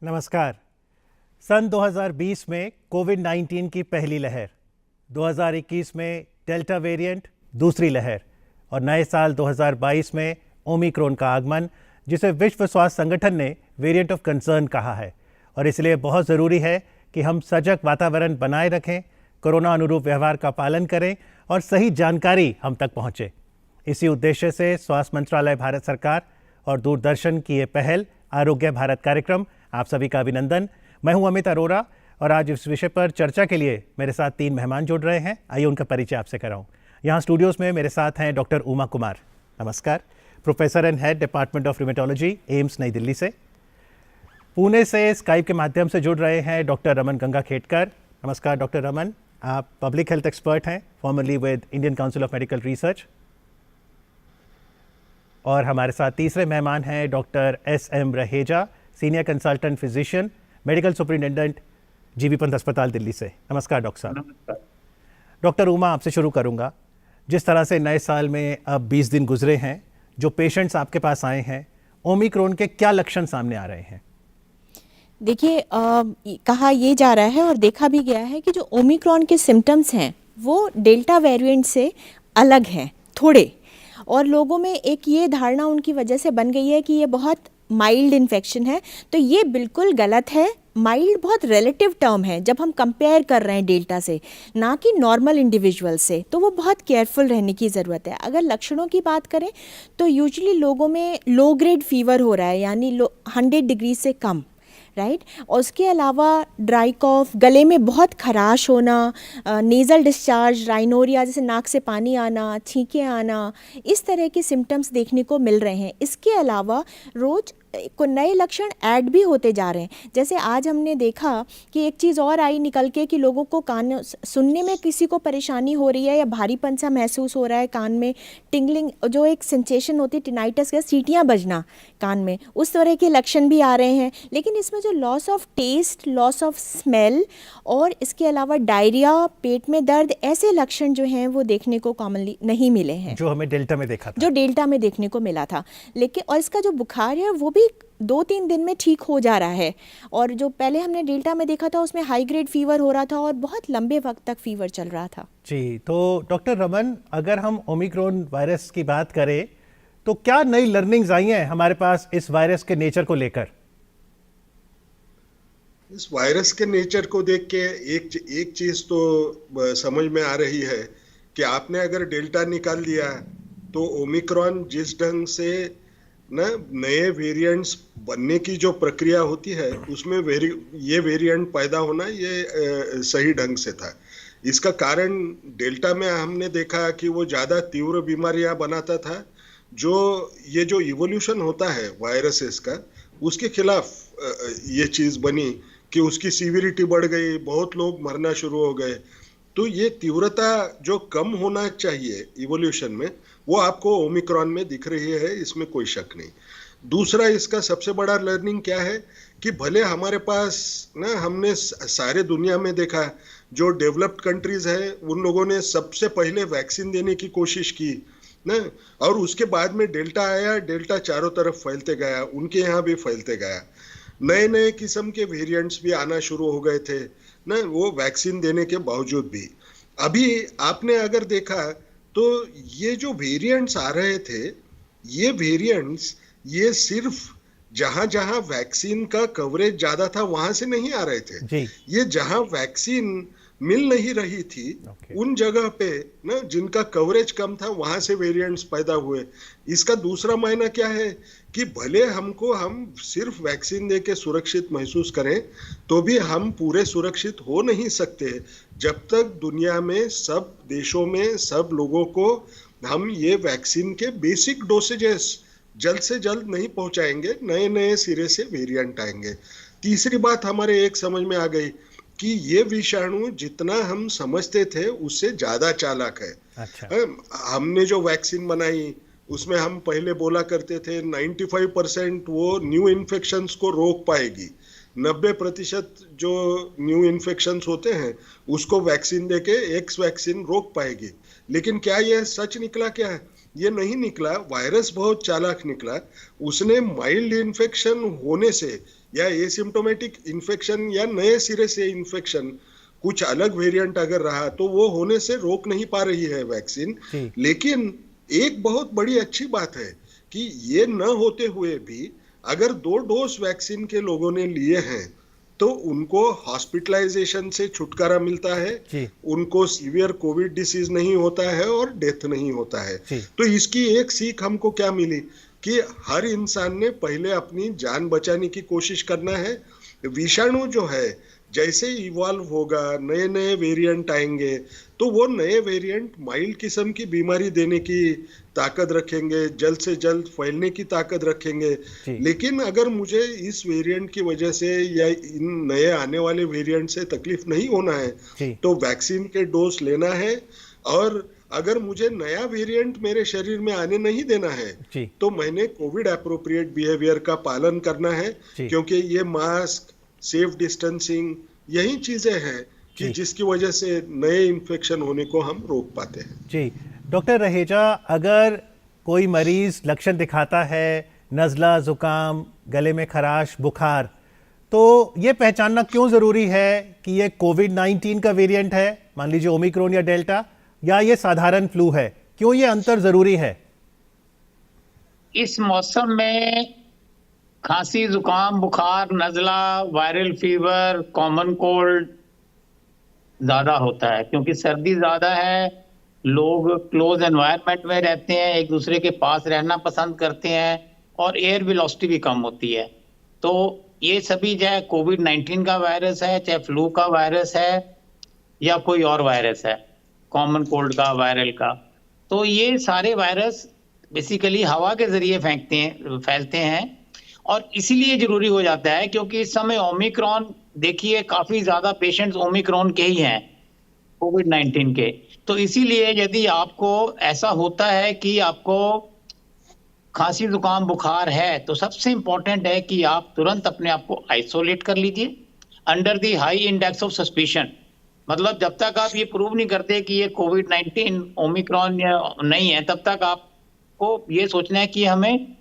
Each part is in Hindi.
नमस्कार। सन 2020 में कोविड-19 की पहली लहर, 2021 में डेल्टा वेरिएंट दूसरी लहर और नए साल 2022 में ओमिक्रॉन का आगमन, जिसे विश्व स्वास्थ्य संगठन ने वेरिएंट ऑफ कंसर्न कहा है। और इसलिए बहुत ज़रूरी है कि हम सजग वातावरण बनाए रखें, कोरोना अनुरूप व्यवहार का पालन करें और सही जानकारी हम तक पहुँचे। इसी उद्देश्य से स्वास्थ्य मंत्रालय, भारत सरकार और दूरदर्शन की ये पहल आरोग्य भारत कार्यक्रम, आप सभी का अभिनंदन। मैं हूं अमित अरोरा और आज इस विषय पर चर्चा के लिए मेरे साथ 3 मेहमान जुड़ रहे हैं। आइए उनका परिचय आपसे कराऊं। यहाँ स्टूडियोज़ में मेरे साथ हैं डॉक्टर उमा कुमार, नमस्कार, professor and head department of rheumatology, AIIMS नई दिल्ली से। पुणे से स्काइप के माध्यम से जुड़ रहे हैं डॉक्टर रमन गंगाखेडकर, नमस्कार डॉक्टर रमन, आप पब्लिक हेल्थ एक्सपर्ट हैं, formerly with Indian council of medical research. और हमारे साथ तीसरे मेहमान हैं doctor SM. Raheja, senior consultant physician, medical superintendent, GB Pant अस्पताल दिल्ली से। नमस्कार डॉक्टर साहब। नमस्कार। डॉक्टर उमा, आपसे शुरू करूंगा। जिस तरह से नए साल में अब 20 दिन गुजरे हैं, जो पेशेंट्स आपके पास आए हैं, ओमिक्रॉन के क्या लक्षण सामने आ रहे हैं? देखिए, कहा ये जा रहा है और देखा भी गया है कि जो ओमिक्रॉन के सिम्टम्स हैं वो डेल्टा वेरिएंट से अलग हैं थोड़े, और लोगों में एक ये धारणा उनकी वजह से बन गई है कि ये बहुत माइल्ड इन्फेक्शन है। तो ये बिल्कुल गलत है। माइल्ड बहुत रिलेटिव टर्म है जब हम कंपेयर कर रहे हैं डेल्टा से, ना कि नॉर्मल इंडिविजुअल से। तो वो बहुत केयरफुल रहने की ज़रूरत है। अगर लक्षणों की बात करें तो यूजुअली लोगों में लो ग्रेड फीवर हो रहा है, यानी 100 डिग्री से कम, राइट। और उसके अलावा ड्राई कॉफ, गले में बहुत खराश होना, नेज़ल डिस्चार्ज, राइनोरिया जैसे नाक से पानी आना, छींकें आना, इस तरह के सिम्टम्स देखने को मिल रहे हैं। इसके अलावा रोज़ को नए लक्षण ऐड भी होते जा रहे हैं। जैसे आज हमने देखा कि एक चीज़ और आई निकल के कि लोगों को कान सुनने में किसी को परेशानी हो रही है या भारीपन सा महसूस हो रहा है, कान में टिंगलिंग जो एक सेंसेशन होती है, टिनाइटस का, सीटियाँ बजना कान में, उस तरह के लक्षण भी आ रहे हैं। लेकिन इसमें जो loss of taste, loss of smell और इसके अलावा डायरिया, पेट में दर्द, ऐसे लक्षण जो हैं वो देखने को कॉमनली नहीं मिले हैं, जो हमें डेल्टा में देखा था, जो डेल्टा में देखने को मिला था। लेकिन और इसका जो बुखार है वो भी 2-3 दिन में ठीक हो जा रहा है। और जो पहले हमने डेल्टा में देखा था उसमें हाई ग्रेड फीवर हो रहा था और बहुत लंबे वक्त तक फीवर चल रहा था। जी, तो डॉक्टर रमन, अगर हम ओमिक्रॉन वायरस की बात करें तो क्या नई लर्निंग्स आई हैं हमारे पास इस वायरस के नेचर को लेकर? इस वायरस के नेचर को देख के एक चीज तो समझ में आ रही है कि आपने अगर डेल्टा निकाल दिया तो ओमिक्रॉन जिस ढंग से नए वेरिएंट्स बनने की जो प्रक्रिया होती है उसमें ये वेरिएंट पैदा होना ये सही ढंग से था। इसका कारण डेल्टा में हमने देखा कि वो ज़्यादा तीव्र बीमारियां बनाता था। जो ये जो इवोल्यूशन होता है वायरसेस का, उसके खिलाफ ये चीज़ बनी कि उसकी सीविरिटी बढ़ गई, बहुत लोग मरना शुरू हो गए। तो ये तीव्रता जो कम होना चाहिए इवोल्यूशन में, वो आपको ओमिक्रॉन में दिख रही है, इसमें कोई शक नहीं। दूसरा, इसका सबसे बड़ा लर्निंग क्या है कि भले हमारे पास हमने सारे दुनिया में देखा, जो डेवलप्ड कंट्रीज है उन लोगों ने सबसे पहले वैक्सीन देने की कोशिश की और उसके बाद में डेल्टा आया, डेल्टा चारों तरफ फैलते गया, उनके यहाँ भी फैलते गया। नए नए किस्म के वेरिएंट्स भी आना शुरू हो गए थे वो वैक्सीन देने के बावजूद भी। अभी आपने अगर देखा तो ये जो वेरिएंट्स आ रहे थे, ये वेरिएंट्स ये सिर्फ जहां जहां वैक्सीन का कवरेज ज्यादा था वहां से नहीं आ रहे थे जी। ये जहां वैक्सीन मिल नहीं रही थी उन जगह पे जिनका कवरेज कम था वहां से वेरिएंट्स पैदा हुए। इसका दूसरा मायना क्या है कि भले हम सिर्फ वैक्सीन देके सुरक्षित महसूस करें तो भी हम पूरे सुरक्षित हो नहीं सकते जब तक दुनिया में सब देशों में सब लोगों को हम ये वैक्सीन के बेसिक डोसेजेस जल्द से जल्द नहीं पहुंचाएंगे। नए नए सिरे से वेरिएंट आएंगे। तीसरी बात हमारे एक समझ में आ गई कि ये विषाणु जितना हम समझते थे उससे ज्यादा चालाक है। अच्छा। हमने जो वैक्सीन बनाई उसमें हम पहले बोला करते थे 95% वो न्यू इन्फेक्शंस को रोक पाएगी, 90% जो न्यू इन्फेक्शंस होते हैं उसको वैक्सीन देके एक्स वैक्सीन रोक पाएगी। लेकिन क्या यह सच निकला? क्या है ये नहीं निकला, वायरस बहुत चालाक निकला, उसने माइल्ड इन्फेक्शन होने से या एसिम्प्टोमेटिक इन्फेक्शन या नए सिरे से इन्फेक्शन कुछ अलग वेरिएंट अगर रहा तो वो होने से रोक नहीं पा रही है वैक्सीन। लेकिन एक बहुत बड़ी अच्छी बात है कि ये न होते हुए भी अगर 2 डोज वैक्सीन के लोगों ने लिए हैं तो उनको हॉस्पिटलाइजेशन से छुटकारा मिलता है, उनको सीवियर कोविड डिसीज नहीं होता है और डेथ नहीं होता है। तो इसकी एक सीख हमको क्या मिली कि हर इंसान ने पहले अपनी जान बचाने की कोशिश करना है। विषाणु जो है जैसे इवॉल्व होगा, नए नए वेरिएंट आएंगे, तो वो नए वेरिएंट माइल्ड किस्म की बीमारी देने की ताकत रखेंगे, जल्द से जल्द फैलने की ताकत रखेंगे। लेकिन अगर मुझे इस वेरिएंट की वजह से या इन नए आने वाले वेरिएंट से तकलीफ नहीं होना है तो वैक्सीन के डोज लेना है, और अगर मुझे नया वेरिएंट मेरे शरीर में आने नहीं देना है तो मैंने कोविड एप्रोप्रिएट बिहेवियर का पालन करना है, क्योंकि ये मास्क, सेफ डिस्टेंसिंग, यही चीजें हैं कि जिसकी वजह से नए इन्फेक्शन होने को हम रोक पाते हैं। जी डॉक्टर रहेजा, अगर कोई मरीज लक्षण दिखाता है, नज़ला, जुकाम, गले में खराश, बुखार, तो ये पहचानना क्यों ज़रूरी है कि ये कोविड-19 का वेरिएंट है, मान लीजिए ओमिक्रॉन या डेल्टा, या ये साधारण फ्लू है? क्यों ये अंतर ज़रूरी है? इस मौसम में खांसी, जुकाम, बुखार, नज़ला, वायरल फीवर, कॉमन कोल्ड ज़्यादा होता है क्योंकि सर्दी ज़्यादा है, लोग क्लोज एनवायरनमेंट में रहते हैं, एक दूसरे के पास रहना पसंद करते हैं और एयर वेलोसिटी भी कम होती है। तो ये सभी चाहे कोविड-19 का वायरस है, चाहे फ्लू का वायरस है या कोई और वायरस है, कॉमन कोल्ड का, वायरल का, तो ये सारे वायरस बेसिकली हवा के जरिए फैलते हैं और इसीलिए जरूरी हो जाता है क्योंकि इस समय ओमिक्रॉन, देखिए काफी ज्यादा पेशेंट्स ओमिक्रॉन के ही हैं कोविड-19 के। तो इसीलिए यदि आपको ऐसा होता है कि आपको खांसी, जुकाम, बुखार है तो सबसे इंपॉर्टेंट है कि आप तुरंत अपने आप को आइसोलेट कर लीजिए under the high index of suspicion. मतलब जब तक आप ये प्रूव नहीं करते कि ये कोविड-19 ओमिक्रॉन या नहीं है, तब तक आपको ये सोचना है कि हमें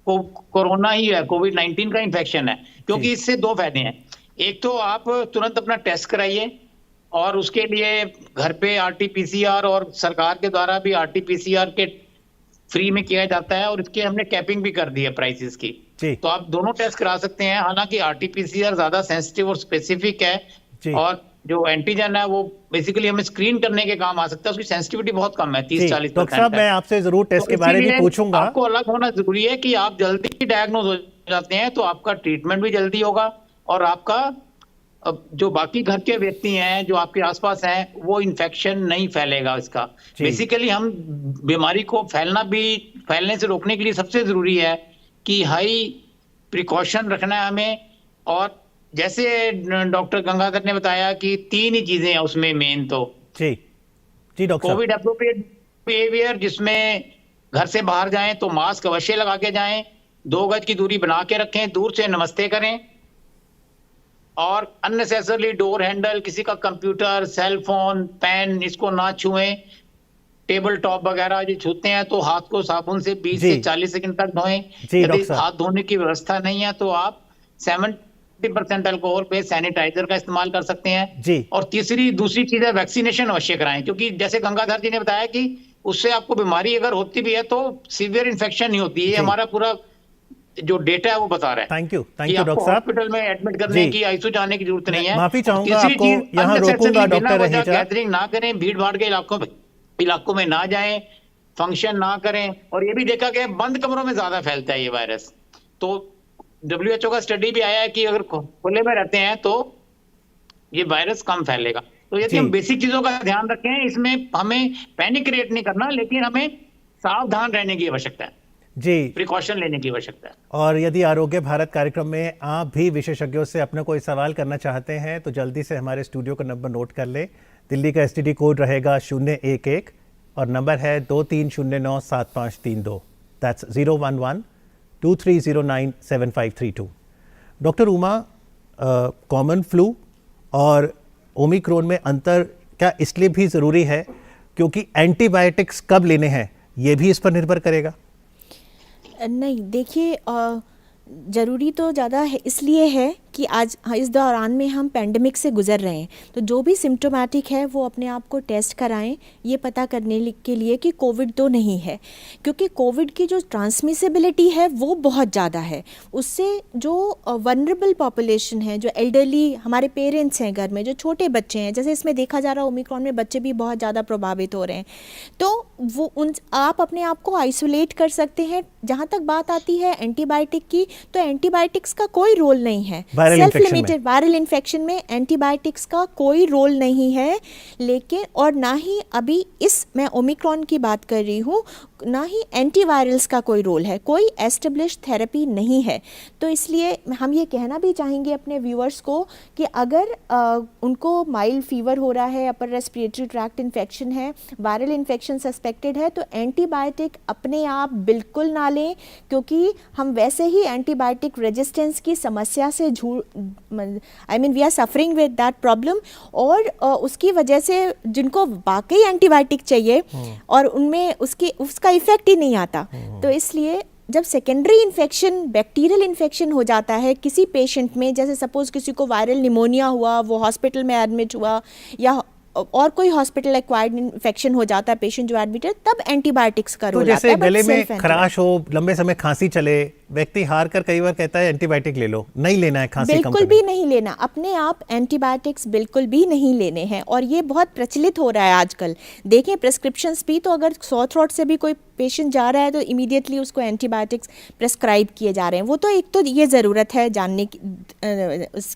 कोरोना ही है, कोविड-19 का इन्फेक्शन है। क्योंकि इससे 2 फायदे हैं। एक तो आप तुरंत अपना टेस्ट कराइए और उसके लिए घर पे आरटी-पीसीआर और सरकार के द्वारा भी आरटी-पीसीआर के फ्री में किया जाता है और इसके हमने कैपिंग भी कर दी है प्राइसेस की। तो आप दोनों टेस्ट करा सकते हैं। हालांकि आरटी-पीसीआर ज्यादा सेंसिटिव और स्पेसिफिक है और जो एंटीजन है वो बेसिकली हमें स्क्रीन करने के काम आ सकता है, उसकी सेंसिटिविटी बहुत कम है, 30-40%। डॉक्टर साहब, मैं आपसे जरूर टेस्ट के बारे में पूछूंगा। आपको अलग होना जरूरी है कि आप जल्दी डायग्नोज हो जाते हैं तो आपका ट्रीटमेंट भी जल्दी होगा और आपका जो बाकी घर के व्यक्ति हैं जो आपके आसपास हैं वो इन्फेक्शन नहीं फैलेगा इसका। बेसिकली हम बीमारी को फैलने से रोकने के लिए सबसे जरूरी है कि हाई प्रिकॉशन रखना है हमें। और जैसे डॉक्टर गंगाधर ने बताया कि 3 ही चीजें हैं उसमें मेन, तो जी डॉक्टर, कोविड एप्रोप्रिएट बिहेवियर, जिसमें घर से बाहर जाएं तो मास्क अवश्य लगा के जाएं, 2 गज की दूरी बना के रखें, दूर से नमस्ते करें और अननेसेसरली डोर हैंडल, किसी का कंप्यूटर, सेल फोन, पेन, इसको ना छुएं। टेबल टॉप वगैरह जो छूते हैं तो हाथ को साबुन से 20 से 40 सेकंड तक धोएं। यदि हाथ धोने की व्यवस्था नहीं है तो आप 70% अल्कोहल पे सैनिटाइजर का इस्तेमाल कर सकते हैं। और दूसरी चीज है वैक्सीनेशन अवश्य कराएं, क्योंकि जैसे गंगाधर जी ने बताया कि उससे आपको बीमारी अगर होती भी है तो सीवियर इन्फेक्शन नहीं होती है। हमारा पूरा जो डेटा है वो बता रहा है। थैंक यू डॉक्टर साहब। हॉस्पिटल में एडमिट करने की, आईसीयू जाने की जरूरत नहीं है। माफी चाहूंगा, आपको यहाँ रोकूंगा डॉक्टर रहेजा। गैदरिंग ना करें, भीड़ भाड़ के इलाकों में ना जाएं, फंक्शन ना करें। और ये भी देखा गया बंद कमरों में ज्यादा फैलता है ये वायरस। तो WHO का स्टडी भी आया है कि अगर खुले में रहते हैं तो ये वायरस कम फैलेगा। तो यदि हम बेसिक चीजों का ध्यान रखें, इसमें हमें पैनिक क्रिएट नहीं करना, लेकिन हमें सावधान रहने की आवश्यकता है, प्रिकॉशन लेने की आवश्यकता है। और यदि आरोग्य भारत कार्यक्रम में आप भी विशेषज्ञों से अपना कोई सवाल करना चाहते हैं तो जल्दी से हमारे स्टूडियो का नंबर नोट कर ले। दिल्ली का STD कोड रहेगा 011 और नंबर है 23097532। That's 011-2309-7532। Doctor Uma, common flu और ओमिक्रॉन में अंतर क्या इसलिए भी ज़रूरी है क्योंकि एंटीबायोटिक्स कब लेने हैं ये भी इस पर निर्भर करेगा? नहीं, देखिए ज़रूरी तो ज़्यादा है, इसलिए है कि आज इस दौरान में हम पैंडमिक से गुजर रहे हैं, तो जो भी सिम्टोमेटिक है वो अपने आप को टेस्ट कराएं, ये पता करने के लिए कि कोविड तो नहीं है, क्योंकि कोविड की जो ट्रांसमिसिबिलिटी है वो बहुत ज़्यादा है। उससे जो वनरेबल पॉपुलेशन है, जो एल्डरली हमारे पेरेंट्स हैं घर में, जो छोटे बच्चे हैं, जैसे इसमें देखा जा रहा है ओमिक्रॉन में बच्चे भी बहुत ज़्यादा प्रभावित हो रहे हैं, तो वो आप अपने आप को आइसोलेट कर सकते हैं। जहाँ तक बात आती है एंटीबायोटिक की, तो एंटीबायोटिक्स का कोई रोल नहीं है। सेल्फ लिमिटेड वायरल इन्फेक्शन में एंटीबायोटिक्स का कोई रोल नहीं है, लेकिन और ना ही अभी मैं ओमिक्रॉन की बात कर रही हूँ, ना ही एंटीवायरल्स का कोई रोल है, कोई एस्टेब्लिश थेरेपी नहीं है। तो इसलिए हम ये कहना भी चाहेंगे अपने व्यूअर्स को कि अगर उनको माइल्ड फीवर हो रहा है, अपर रेस्पिरेटरी ट्रैक्ट इन्फेक्शन है, वायरल इन्फेक्शन सस्पेक्टेड है, तो एंटीबायोटिक अपने आप बिल्कुल ना लें, क्योंकि हम वैसे ही एंटीबायोटिक रेजिस्टेंस की समस्या से we are suffering with that problem, और उसकी वजह से जिनको वाकई एंटीबायोटिक चाहिए और उनमें उसका इफेक्ट ही नहीं आता, तो इसलिए जब सेकेंडरी इन्फेक्शन, बैक्टीरियल इन्फेक्शन हो जाता है किसी पेशेंट में, जैसे सपोज किसी को वायरल निमोनिया हुआ, वो हॉस्पिटल में एडमिट हुआ, या और कोई हॉस्पिटल एक्वायर्ड इन्फेक्शन हो जाता है पेशेंट जो एडमिट है, तब एंटीबायोटिक्स का रोल आता है। जैसे गले में खराश हो, लंबे समय खांसी चले, व्यक्ति हार कर कई बार कहता है एंटीबायोटिक ले लो, नहीं लेना है खांसी कम करने। बिल्कुल भी नहीं लेना, अपने आप एंटीबायोटिक्स बिल्कुल भी नहीं लेने हैं, और ये बहुत प्रचलित हो रहा है आजकल। देखें प्रेस्क्रिप्शंस भी, तो अगर सॉर थ्रोट से भी कोई पेशेंट जा रहा है तो इमीडिएटली उसको एंटीबायोटिक्स प्रेस्क्राइब किए जा रहे हैं। वो तो एक तो ये ज़रूरत है जानने की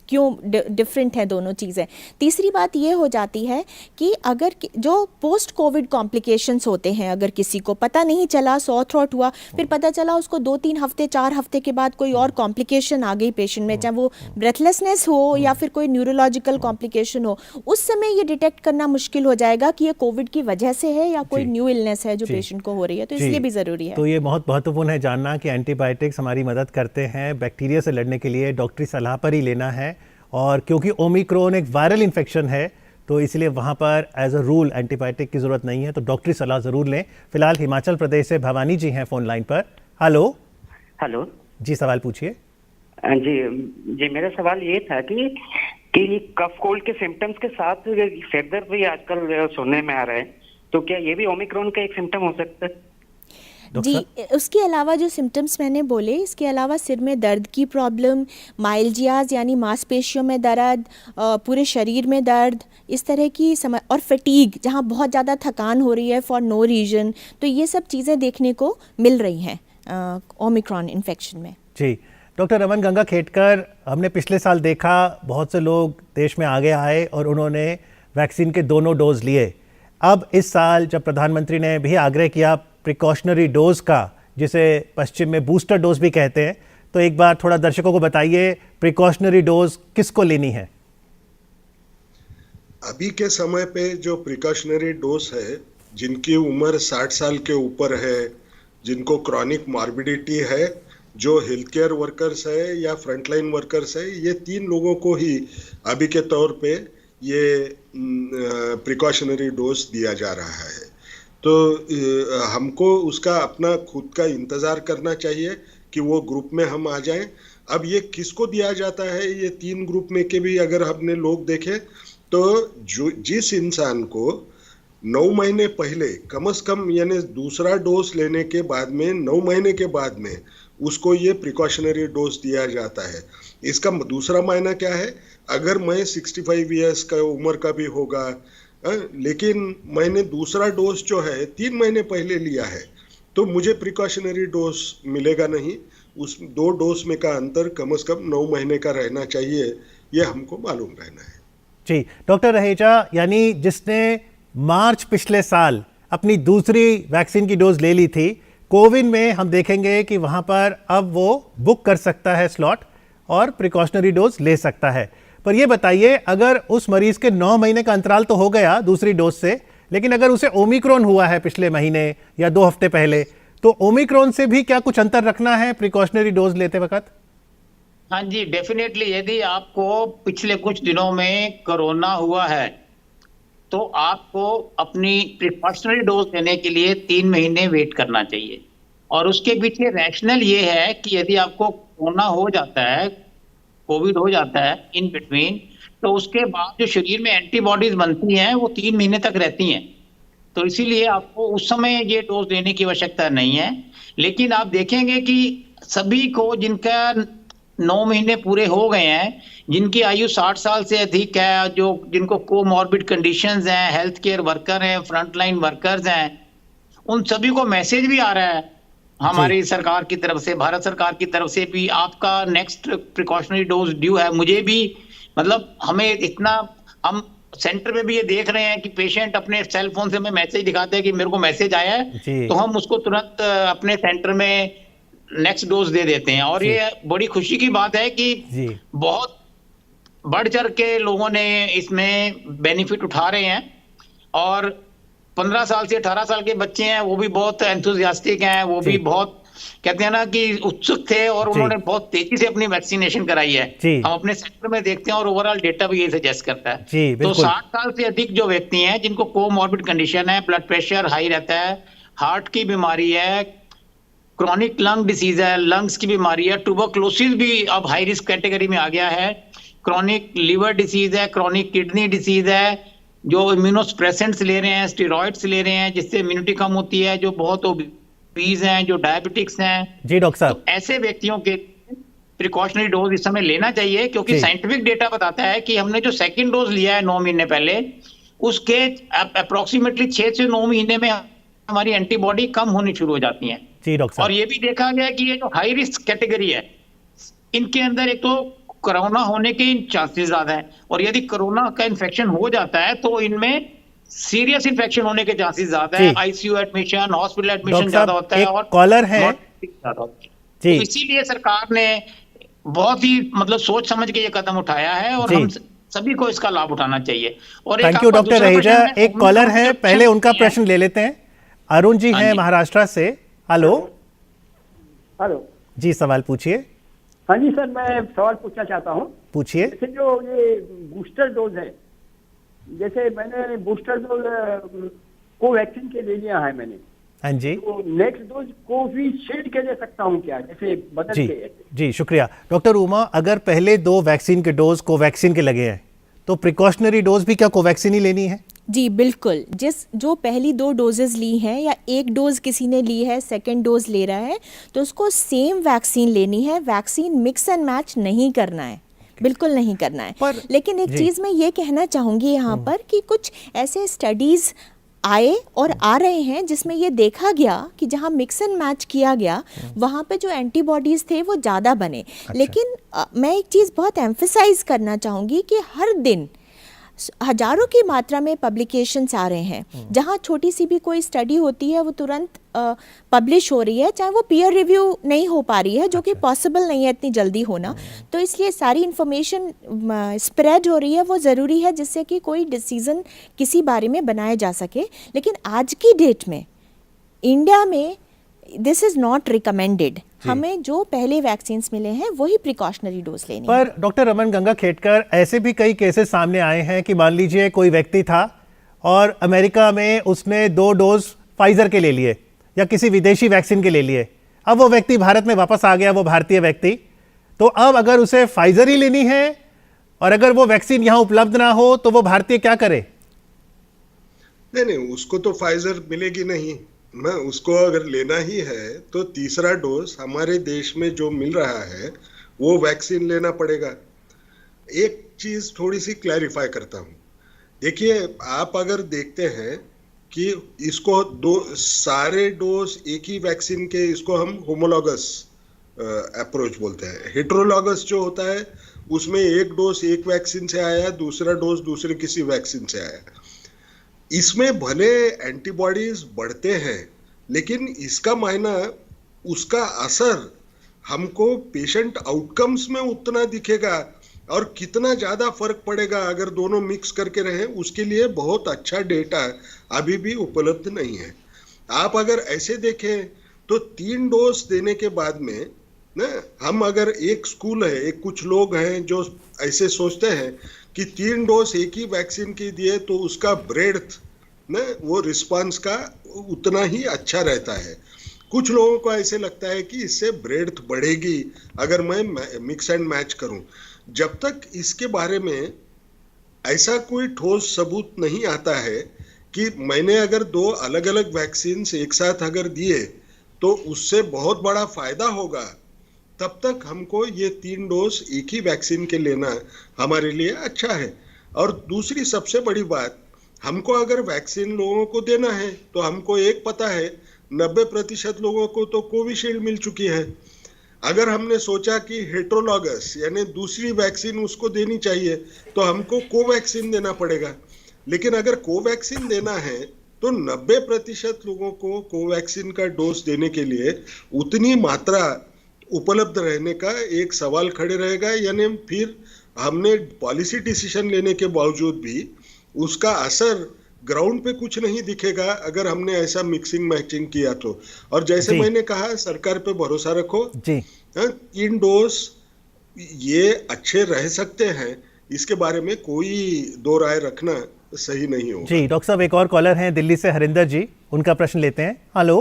क्यों डिफरेंट है दोनों चीज़ें। तीसरी बात ये हो जाती है कि अगर जो पोस्ट कोविड कॉम्प्लिकेशंस होते हैं, अगर किसी को पता नहीं चला, सॉर थ्रोट हुआ, फिर पता चला उसको 2-3 हफ्ते 4 हफ्ते के बाद कोई और कॉम्प्लिकेशन आ गई पेशेंट में, चाहे वो ब्रेथलेसनेस हो या फिर कोई न्यूरोलॉजिकल कॉम्प्लिकेशन हो, उस समय ये डिटेक्ट करना मुश्किल हो जाएगा कि ये कोविड की वजह से है या कोई न्यू इलनेस है जो पेशेंट को हो रही है, तो इसलिए भी ज़रूरी है। तो ये बहुत महत्वपूर्ण है जानना कि एंटीबायोटिक्स हमारी मदद करते हैं बैक्टीरिया से लड़ने के लिए, डॉक्टरी सलाह पर ही लेना है, और क्योंकि ओमिक्रॉन एक वायरल इन्फेक्शन है तो इसलिए वहाँ पर एज अ रूल एंटीबायोटिक की ज़रूरत नहीं है, तो डॉक्टरी सलाह ज़रूर लें। फिलहाल हिमाचल प्रदेश से भवानी जी हैं फ़ोन लाइन पर। हेलो जी, सवाल पूछिए। जी मेरा सवाल ये था कि कफ कोल्ड के सिम्टम्स के साथ सिर दर्द भी आजकल सुनने में आ रहा है, तो क्या ये भी ओमिक्रॉन का एक सिम्टम हो सकता है? जी, उसके अलावा जो सिम्टम्स मैंने बोले, इसके अलावा सिर में दर्द की प्रॉब्लम, माइल्जियाज यानी मांसपेशियों में दर्द, पूरे शरीर में दर्द, इस तरह की और फटीग, जहाँ बहुत ज़्यादा थकान हो रही है फॉर नो रीजन, तो ये सब चीज़ें देखने को मिल रही हैं ओमिक्रॉन इन्फेक्शन में। जी, डॉक्टर रमन गंगाखेडकर, हमने पिछले साल देखा बहुत से लोग देश में आगे आए और उन्होंने वैक्सीन के दोनों डोज लिए। अब इस साल जब प्रधानमंत्री ने भी आग्रह किया प्रिकॉशनरी डोज का, जिसे पश्चिम में बूस्टर डोज भी कहते हैं, तो एक बार थोड़ा दर्शकों को बताइए प्रिकॉशनरी डोज किसको लेनी है? अभी के समय पे जो प्रिकॉशनरी डोज है, जिनकी उम्र 60 साल के ऊपर है, जिनको क्रॉनिक मॉर्बिडिटी है, जो हेल्थ केयर वर्कर्स है या फ्रंटलाइन वर्कर्स है, ये 3 लोगों को ही अभी के तौर पे ये प्रिकॉशनरी डोज दिया जा रहा है। तो हमको उसका अपना खुद का इंतज़ार करना चाहिए कि वो ग्रुप में हम आ जाएं। अब ये किसको दिया जाता है, ये 3 ग्रुप में के भी अगर हमने लोग देखे तो जिस इंसान को 9 महीने पहले कम से कम यानी दूसरा डोज लेने के बाद में 9 महीने के बाद में उसको ये प्रिकॉशनरी डोज दिया जाता है। इसका दूसरा मायना क्या है, अगर मैं 65 ईयर्स का उम्र का भी होगा लेकिन मैंने दूसरा डोज जो है 3 महीने पहले लिया है, तो मुझे प्रिकॉशनरी डोज मिलेगा नहीं। उस 2 डोज में का अंतर कम से कम 9 महीने का रहना चाहिए, ये हमको मालूम रहना है। जी, डॉक्टर रहेजा, यानी जिसने मार्च पिछले साल अपनी दूसरी वैक्सीन की डोज ले ली थी, कोविन में हम देखेंगे कि वहाँ पर अब वो बुक कर सकता है स्लॉट और प्रिकॉशनरी डोज ले सकता है। पर ये बताइए, अगर उस मरीज के 9 महीने का अंतराल तो हो गया दूसरी डोज से, लेकिन अगर उसे ओमिक्रॉन हुआ है पिछले महीने या 2 हफ्ते पहले, तो ओमिक्रॉन से भी क्या कुछ अंतर रखना है प्रिकॉशनरी डोज लेते वक्त? हाँ जी, डेफिनेटली। यदि आपको पिछले कुछ दिनों में कोरोना हुआ है तो आपको अपनी प्रिकॉशनरी डोज लेने के लिए 3 महीने वेट करना चाहिए। और उसके पीछे रैशनल ये है कि यदि आपको कोरोना हो जाता है, कोविड हो जाता है इन बिटवीन, तो उसके बाद जो शरीर में एंटीबॉडीज बनती हैं वो 3 महीने तक रहती हैं। तो इसीलिए आपको उस समय ये डोज लेने की आवश्यकता नहीं है। लेकिन आप देखेंगे कि सभी को जिनका 9 महीने पूरे हो गए हैं, जिनकी आयु 60 साल से अधिक है, जो जिनको कोमॉर्बिड कंडीशंस हैं, हेल्थ केयर वर्कर हैं, फ्रंटलाइन वर्कर्स हैं, उन सभी को मैसेज भी आ रहा है हमारी सरकार की तरफ से, भारत सरकार की तरफ से भी, आपका नेक्स्ट प्रिकॉशनरी डोज ड्यू है। मुझे भी मतलब हमें इतना, हम सेंटर में भी ये देख रहे हैं कि पेशेंट अपने सेल फोन से हमें मैसेज दिखाते हैं कि मेरे को मैसेज आया है, तो हम उसको तुरंत अपने सेंटर में नेक्स्ट डोज दे देते हैं। और ये बड़ी खुशी की बात है कि बहुत बढ़ चढ़ के लोगों ने इसमें बेनिफिट उठा रहे हैं। और 15 साल से 18 साल के बच्चे हैं, वो भी बहुत एंथुसियास्टिक हैं, वो भी बहुत कहते हैं ना कि उत्सुक थे, और उन्होंने बहुत तेजी से अपनी वैक्सीनेशन कराई है। हम अपने सेक्टर में देखते हैं और ओवरऑल डेटा भी ये सजेस्ट करता है। तो 60 साल से अधिक जो व्यक्ति हैं, जिनको कोमॉर्बिड कंडीशन है, ब्लड प्रेशर हाई रहता है, हार्ट की बीमारी है, क्रॉनिक लंग डिसीज है, लंग्स की बीमारी है, ट्यूबरक्लोसिस भी अब हाई रिस्क कैटेगरी में आ गया है, क्रॉनिक लिवर डिसीज है, क्रॉनिक किडनी डिसीज है, जो इम्यूनोसप्रेसेंट्स ले रहे हैं, स्टेरॉइड्स ले रहे हैं जिससे इम्यूनिटी कम होती है, जो बहुत ओबीज हैं, जो डायबिटिक्स हैं। जी डॉक्टर साहब, तो ऐसे व्यक्तियों के प्रिकॉशनरी डोज इस समय लेना चाहिए, क्योंकि साइंटिफिक डेटा बताता है कि हमने जो सेकंड डोज लिया है 9 महीने पहले, उसके अप्रोक्सीमेटली 6 से 9 महीने में हमारी एंटीबॉडी कम होनी शुरू हो जाती है। जी डॉक्टर साहब, और ये भी देखा गया कि ये जो हाई रिस्क कैटेगरी है, इनके अंदर एक तो कोरोना होने के चांसेस ज्यादा हैं, और यदि कोरोना का इन्फेक्शन हो जाता है तो इनमें सीरियस इन्फेक्शन होने के चांसेस ज्यादा है, आईसीयू एडमिशन, हॉस्पिटल एडमिशन ज्यादा होता है, और कॉलर है ज्यादा होता है। तो इसीलिए सरकार ने बहुत ही मतलब सोच समझ के ये कदम उठाया है, और हम सभी को इसका लाभ उठाना चाहिए। और थैंक यू डॉक्टर रहेजा। एक कॉलर है, पहले उनका प्रश्न ले लेते हैं। अरुण जी हैं महाराष्ट्र से। हेलो। हेलो जी, सवाल पूछिए। हाँ जी सर, मैं सवाल पूछना चाहता हूँ। पूछिए। जैसे जो ये बूस्टर डोज है, जैसे मैंने बूस्टर डोज कोवैक्सीन के ले लिया है मैंने, हाँ जी, तो नेक्स्ट डोज कोविशील्ड के ले सकता हूँ क्या, जैसे बदल के? जी शुक्रिया डॉक्टर उमा। अगर पहले 2 वैक्सीन के डोज कोवैक्सीन के लगे हैं तो प्रिकॉशनरी डोज भी क्या कोवैक्सीन ही लेनी है? जी बिल्कुल, जो पहली 2 डोजेज ली हैं या 1 डोज किसी ने ली है, सेकंड डोज ले रहा है, तो उसको सेम वैक्सीन लेनी है। वैक्सीन मिक्स एंड मैच नहीं करना है, बिल्कुल नहीं करना है। लेकिन एक चीज़ मैं ये कहना चाहूँगी यहाँ पर कि कुछ ऐसे स्टडीज़ आए और आ रहे हैं जिसमें ये देखा गया कि जहाँ मिक्स एंड मैच किया गया वहाँ पे जो एंटीबॉडीज़ थे वो ज़्यादा बने। लेकिन मैं एक चीज़ बहुत एम्फसाइज करना चाहूँगी कि हर दिन हजारों की मात्रा में पब्लिकेशंस आ रहे हैं, जहाँ छोटी सी भी कोई स्टडी होती है वो तुरंत पब्लिश हो रही है, चाहे वो पीयर रिव्यू नहीं हो पा रही है, जो कि पॉसिबल नहीं है इतनी जल्दी होना। तो इसलिए सारी इन्फॉर्मेशन स्प्रेड हो रही है, वो ज़रूरी है जिससे कि कोई डिसीजन किसी बारे में बनाया जा सके। लेकिन आज की डेट में इंडिया में दिस इज़ नॉट रिकमेंडेड। हमें जो पहले वैक्सीन मिले हैं वही प्रिकॉशनरी डोज लेनी है। पर डॉक्टर रमन गंगाखेडकर, ऐसे भी कई केसेस सामने आए हैं कि मान लीजिए कोई व्यक्ति था और अमेरिका में उसने 2 डोज फाइजर के ले लिए या किसी विदेशी वैक्सीन के ले लिए, अब वो व्यक्ति भारत में वापस आ गया, वो भारतीय व्यक्ति, तो अब अगर उसे फाइजर ही लेनी है और अगर वो वैक्सीन यहाँ उपलब्ध ना हो तो वो भारतीय क्या करे? नहीं, उसको तो फाइजर मिलेगी नहीं ना। उसको अगर लेना ही है तो तीसरा डोज हमारे देश में जो मिल रहा है वो वैक्सीन लेना पड़ेगा। एक चीज थोड़ी सी क्लैरिफाई करता हूँ। देखिए, आप अगर देखते हैं कि इसको सारे डोज एक ही वैक्सीन के, इसको हम होमोलॉगस अप्रोच बोलते हैं। हेट्रोलॉगस जो होता है उसमें एक डोज एक वैक्सीन से आया, दूसरा डोज दूसरे किसी वैक्सीन से आया। इसमें भले एंटीबॉडीज बढ़ते हैं, लेकिन इसका मायना, उसका असर हमको पेशेंट आउटकम्स में उतना दिखेगा और कितना ज़्यादा फर्क पड़ेगा अगर दोनों मिक्स करके रहें, उसके लिए बहुत अच्छा डेटा अभी भी उपलब्ध नहीं है। आप अगर ऐसे देखें तो 3 डोज देने के बाद में ना। हम अगर एक स्कूल है, एक कुछ लोग हैं जो ऐसे सोचते हैं कि 3 डोज एक ही वैक्सीन की दिए तो उसका ब्रेड्थ ना, वो रिस्पांस का उतना ही अच्छा रहता है। कुछ लोगों को ऐसे लगता है कि इससे ब्रेड्थ बढ़ेगी अगर मैं मिक्स एंड मैच करूं। जब तक इसके बारे में ऐसा कोई ठोस सबूत नहीं आता है कि मैंने अगर 2 अलग अलग वैक्सीन एक साथ अगर दिए तो उससे बहुत बड़ा फायदा होगा, तब तक हमको ये 3 डोज एक ही वैक्सीन के लेना हमारे लिए अच्छा है। और दूसरी सबसे बड़ी बात, हमको अगर वैक्सीन लोगों को देना है तो हमको एक पता है 90% लोगों को तो कोविशील्ड मिल चुकी है। अगर हमने सोचा कि हेट्रोलॉगस यानी दूसरी वैक्सीन उसको देनी चाहिए तो हमको कोवैक्सीन देना पड़ेगा। लेकिन अगर कोवैक्सीन देना है तो 90% लोगों को कोवैक्सीन का डोज देने के लिए उतनी मात्रा उपलब्ध रहने का एक सवाल खड़े रहेगा, यानी फिर हमने पॉलिसी डिसीजन लेने के बावजूद भी उसका असर ग्राउंड पे कुछ नहीं दिखेगा अगर हमने ऐसा मिक्सिंग मैचिंग किया तो। और जैसे जी। मैंने कहा, सरकार पे भरोसा रखो जी। 3 डोज ये अच्छे रह सकते हैं, इसके बारे में कोई दो राय रखना सही नहीं होगा। जी डॉक्टर साहब, एक और कॉलर हैं दिल्ली से, हरिंदर जी, उनका प्रश्न लेते हैं। हेलो,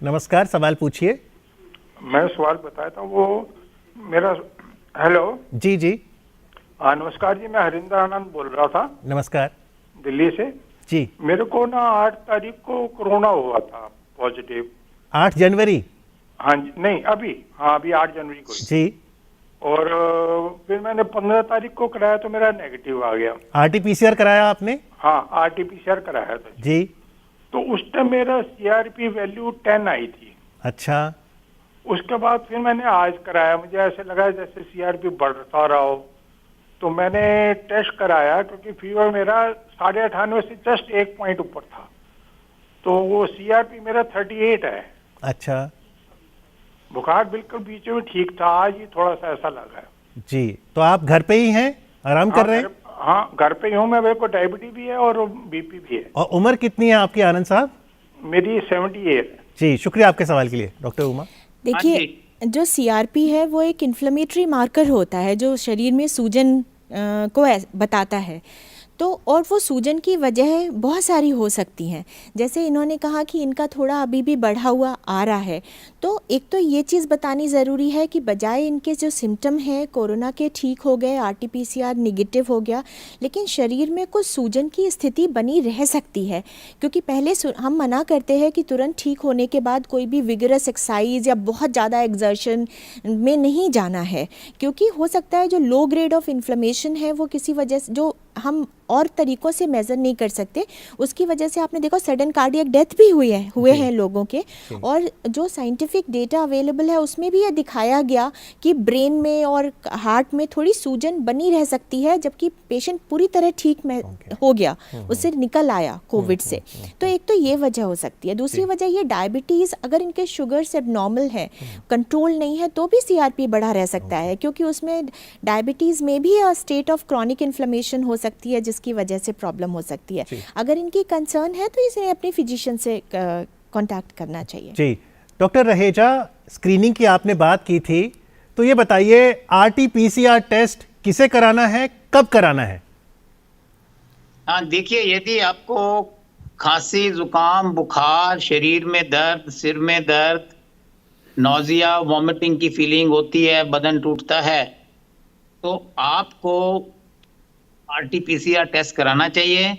नमस्कार, सवाल पूछिए। मैं सवाल बताता हूँ। वो मेरा हेलो जी जी हाँ नमस्कार जी, मैं हरिंदर आनंद बोल रहा था नमस्कार दिल्ली से। जी। मेरे को ना 8 तारीख को कोरोना हुआ था पॉजिटिव। 8 जनवरी? हाँ जी, नहीं अभी, हाँ अभी 8 जनवरी को ही। जी। और फिर मैंने 15 तारीख को कराया तो मेरा नेगेटिव आ गया। RT-PCR कराया आपने? हाँ RT-PCR कराया था जी। तो उस टाइम मेरा CRP वैल्यू 10 आई थी। अच्छा। उसके बाद फिर मैंने आज कराया, मुझे ऐसे लगा जैसे CRP बढ़ता रहा हो, तो मैंने टेस्ट कराया क्योंकि फीवर मेरा 98.5 से जस्ट 1 पॉइंट ऊपर था, तो वो CRP मेरा 38 है। अच्छा। बुखार बिल्कुल बीच में ठीक था, आज ही थोड़ा सा ऐसा लगा है। जी, तो आप घर पे ही हैं, आराम कर रहे हैं? हाँ घर पे ही हूँ मैं। मेरे को डायबिटीज भी है और BP भी है। और उम्र कितनी है आपकी आनंद साहब? मेरी 78 है। जी, शुक्रिया आपके सवाल के लिए। डॉक्टर उमा। देखिए, जो CRP है वो एक इन्फ्लेमेटरी मार्कर होता है जो शरीर में सूजन को बताता है। तो और वो सूजन की वजह बहुत सारी हो सकती हैं, जैसे इन्होंने कहा कि इनका थोड़ा अभी भी बढ़ा हुआ आ रहा है। तो एक तो ये चीज़ बतानी ज़रूरी है कि बजाय इनके जो सिम्टम हैं कोरोना के ठीक हो गए, RT-PCR निगेटिव हो गया, लेकिन शरीर में कुछ सूजन की स्थिति बनी रह सकती है। क्योंकि पहले हम मना करते हैं कि तुरंत ठीक होने के बाद कोई भी विगरस एक्सरसाइज या बहुत ज़्यादा एक्सर्शन में नहीं जाना है, क्योंकि हो सकता है जो लो ग्रेड ऑफ इन्फ्लेमेशन है वो किसी वजह से, जो हम और तरीक़ों से मेज़र नहीं कर सकते, उसकी वजह से आपने देखो सडन कार्डियक डेथ भी हुए हैं लोगों के। और जो साइंटिफिक डेटा अवेलेबल है उसमें भी ये दिखाया गया कि ब्रेन में और हार्ट में थोड़ी सूजन बनी रह सकती है, जबकि पेशेंट पूरी तरह ठीक हो गया, उससे निकल आया कोविड से। तो एक तो ये वजह हो सकती है। दूसरी वजह ये डायबिटीज़, अगर इनके शुगर से नॉर्मल है, कंट्रोल नहीं है, तो भी CRP बढ़ा रह सकता है, क्योंकि उसमें डायबिटीज़ में भी स्टेट ऑफ क्रॉनिक इन्फ्लेमेशन हो सकती है जिसकी वजह से प्रॉब्लम हो सकती है। अगर इनकी कंसर्न है तो इसे अपने फिजिशियन से कांटेक्ट करना चाहिए। जी। डॉक्टर रहेजा, स्क्रीनिंग की आपने बात की थी, तो ये बताइए RT-PCR टेस्ट किसे कराना है, कब कराना है? हाँ देखिए, यदि आपको खांसी, जुकाम, बुखार, शरीर में दर्द, सिर में दर्द, नौजिया, वॉमिटिंग की फीलिंग होती है, बदन टूटता है, तो आपको RT-PCR टेस्ट कराना चाहिए।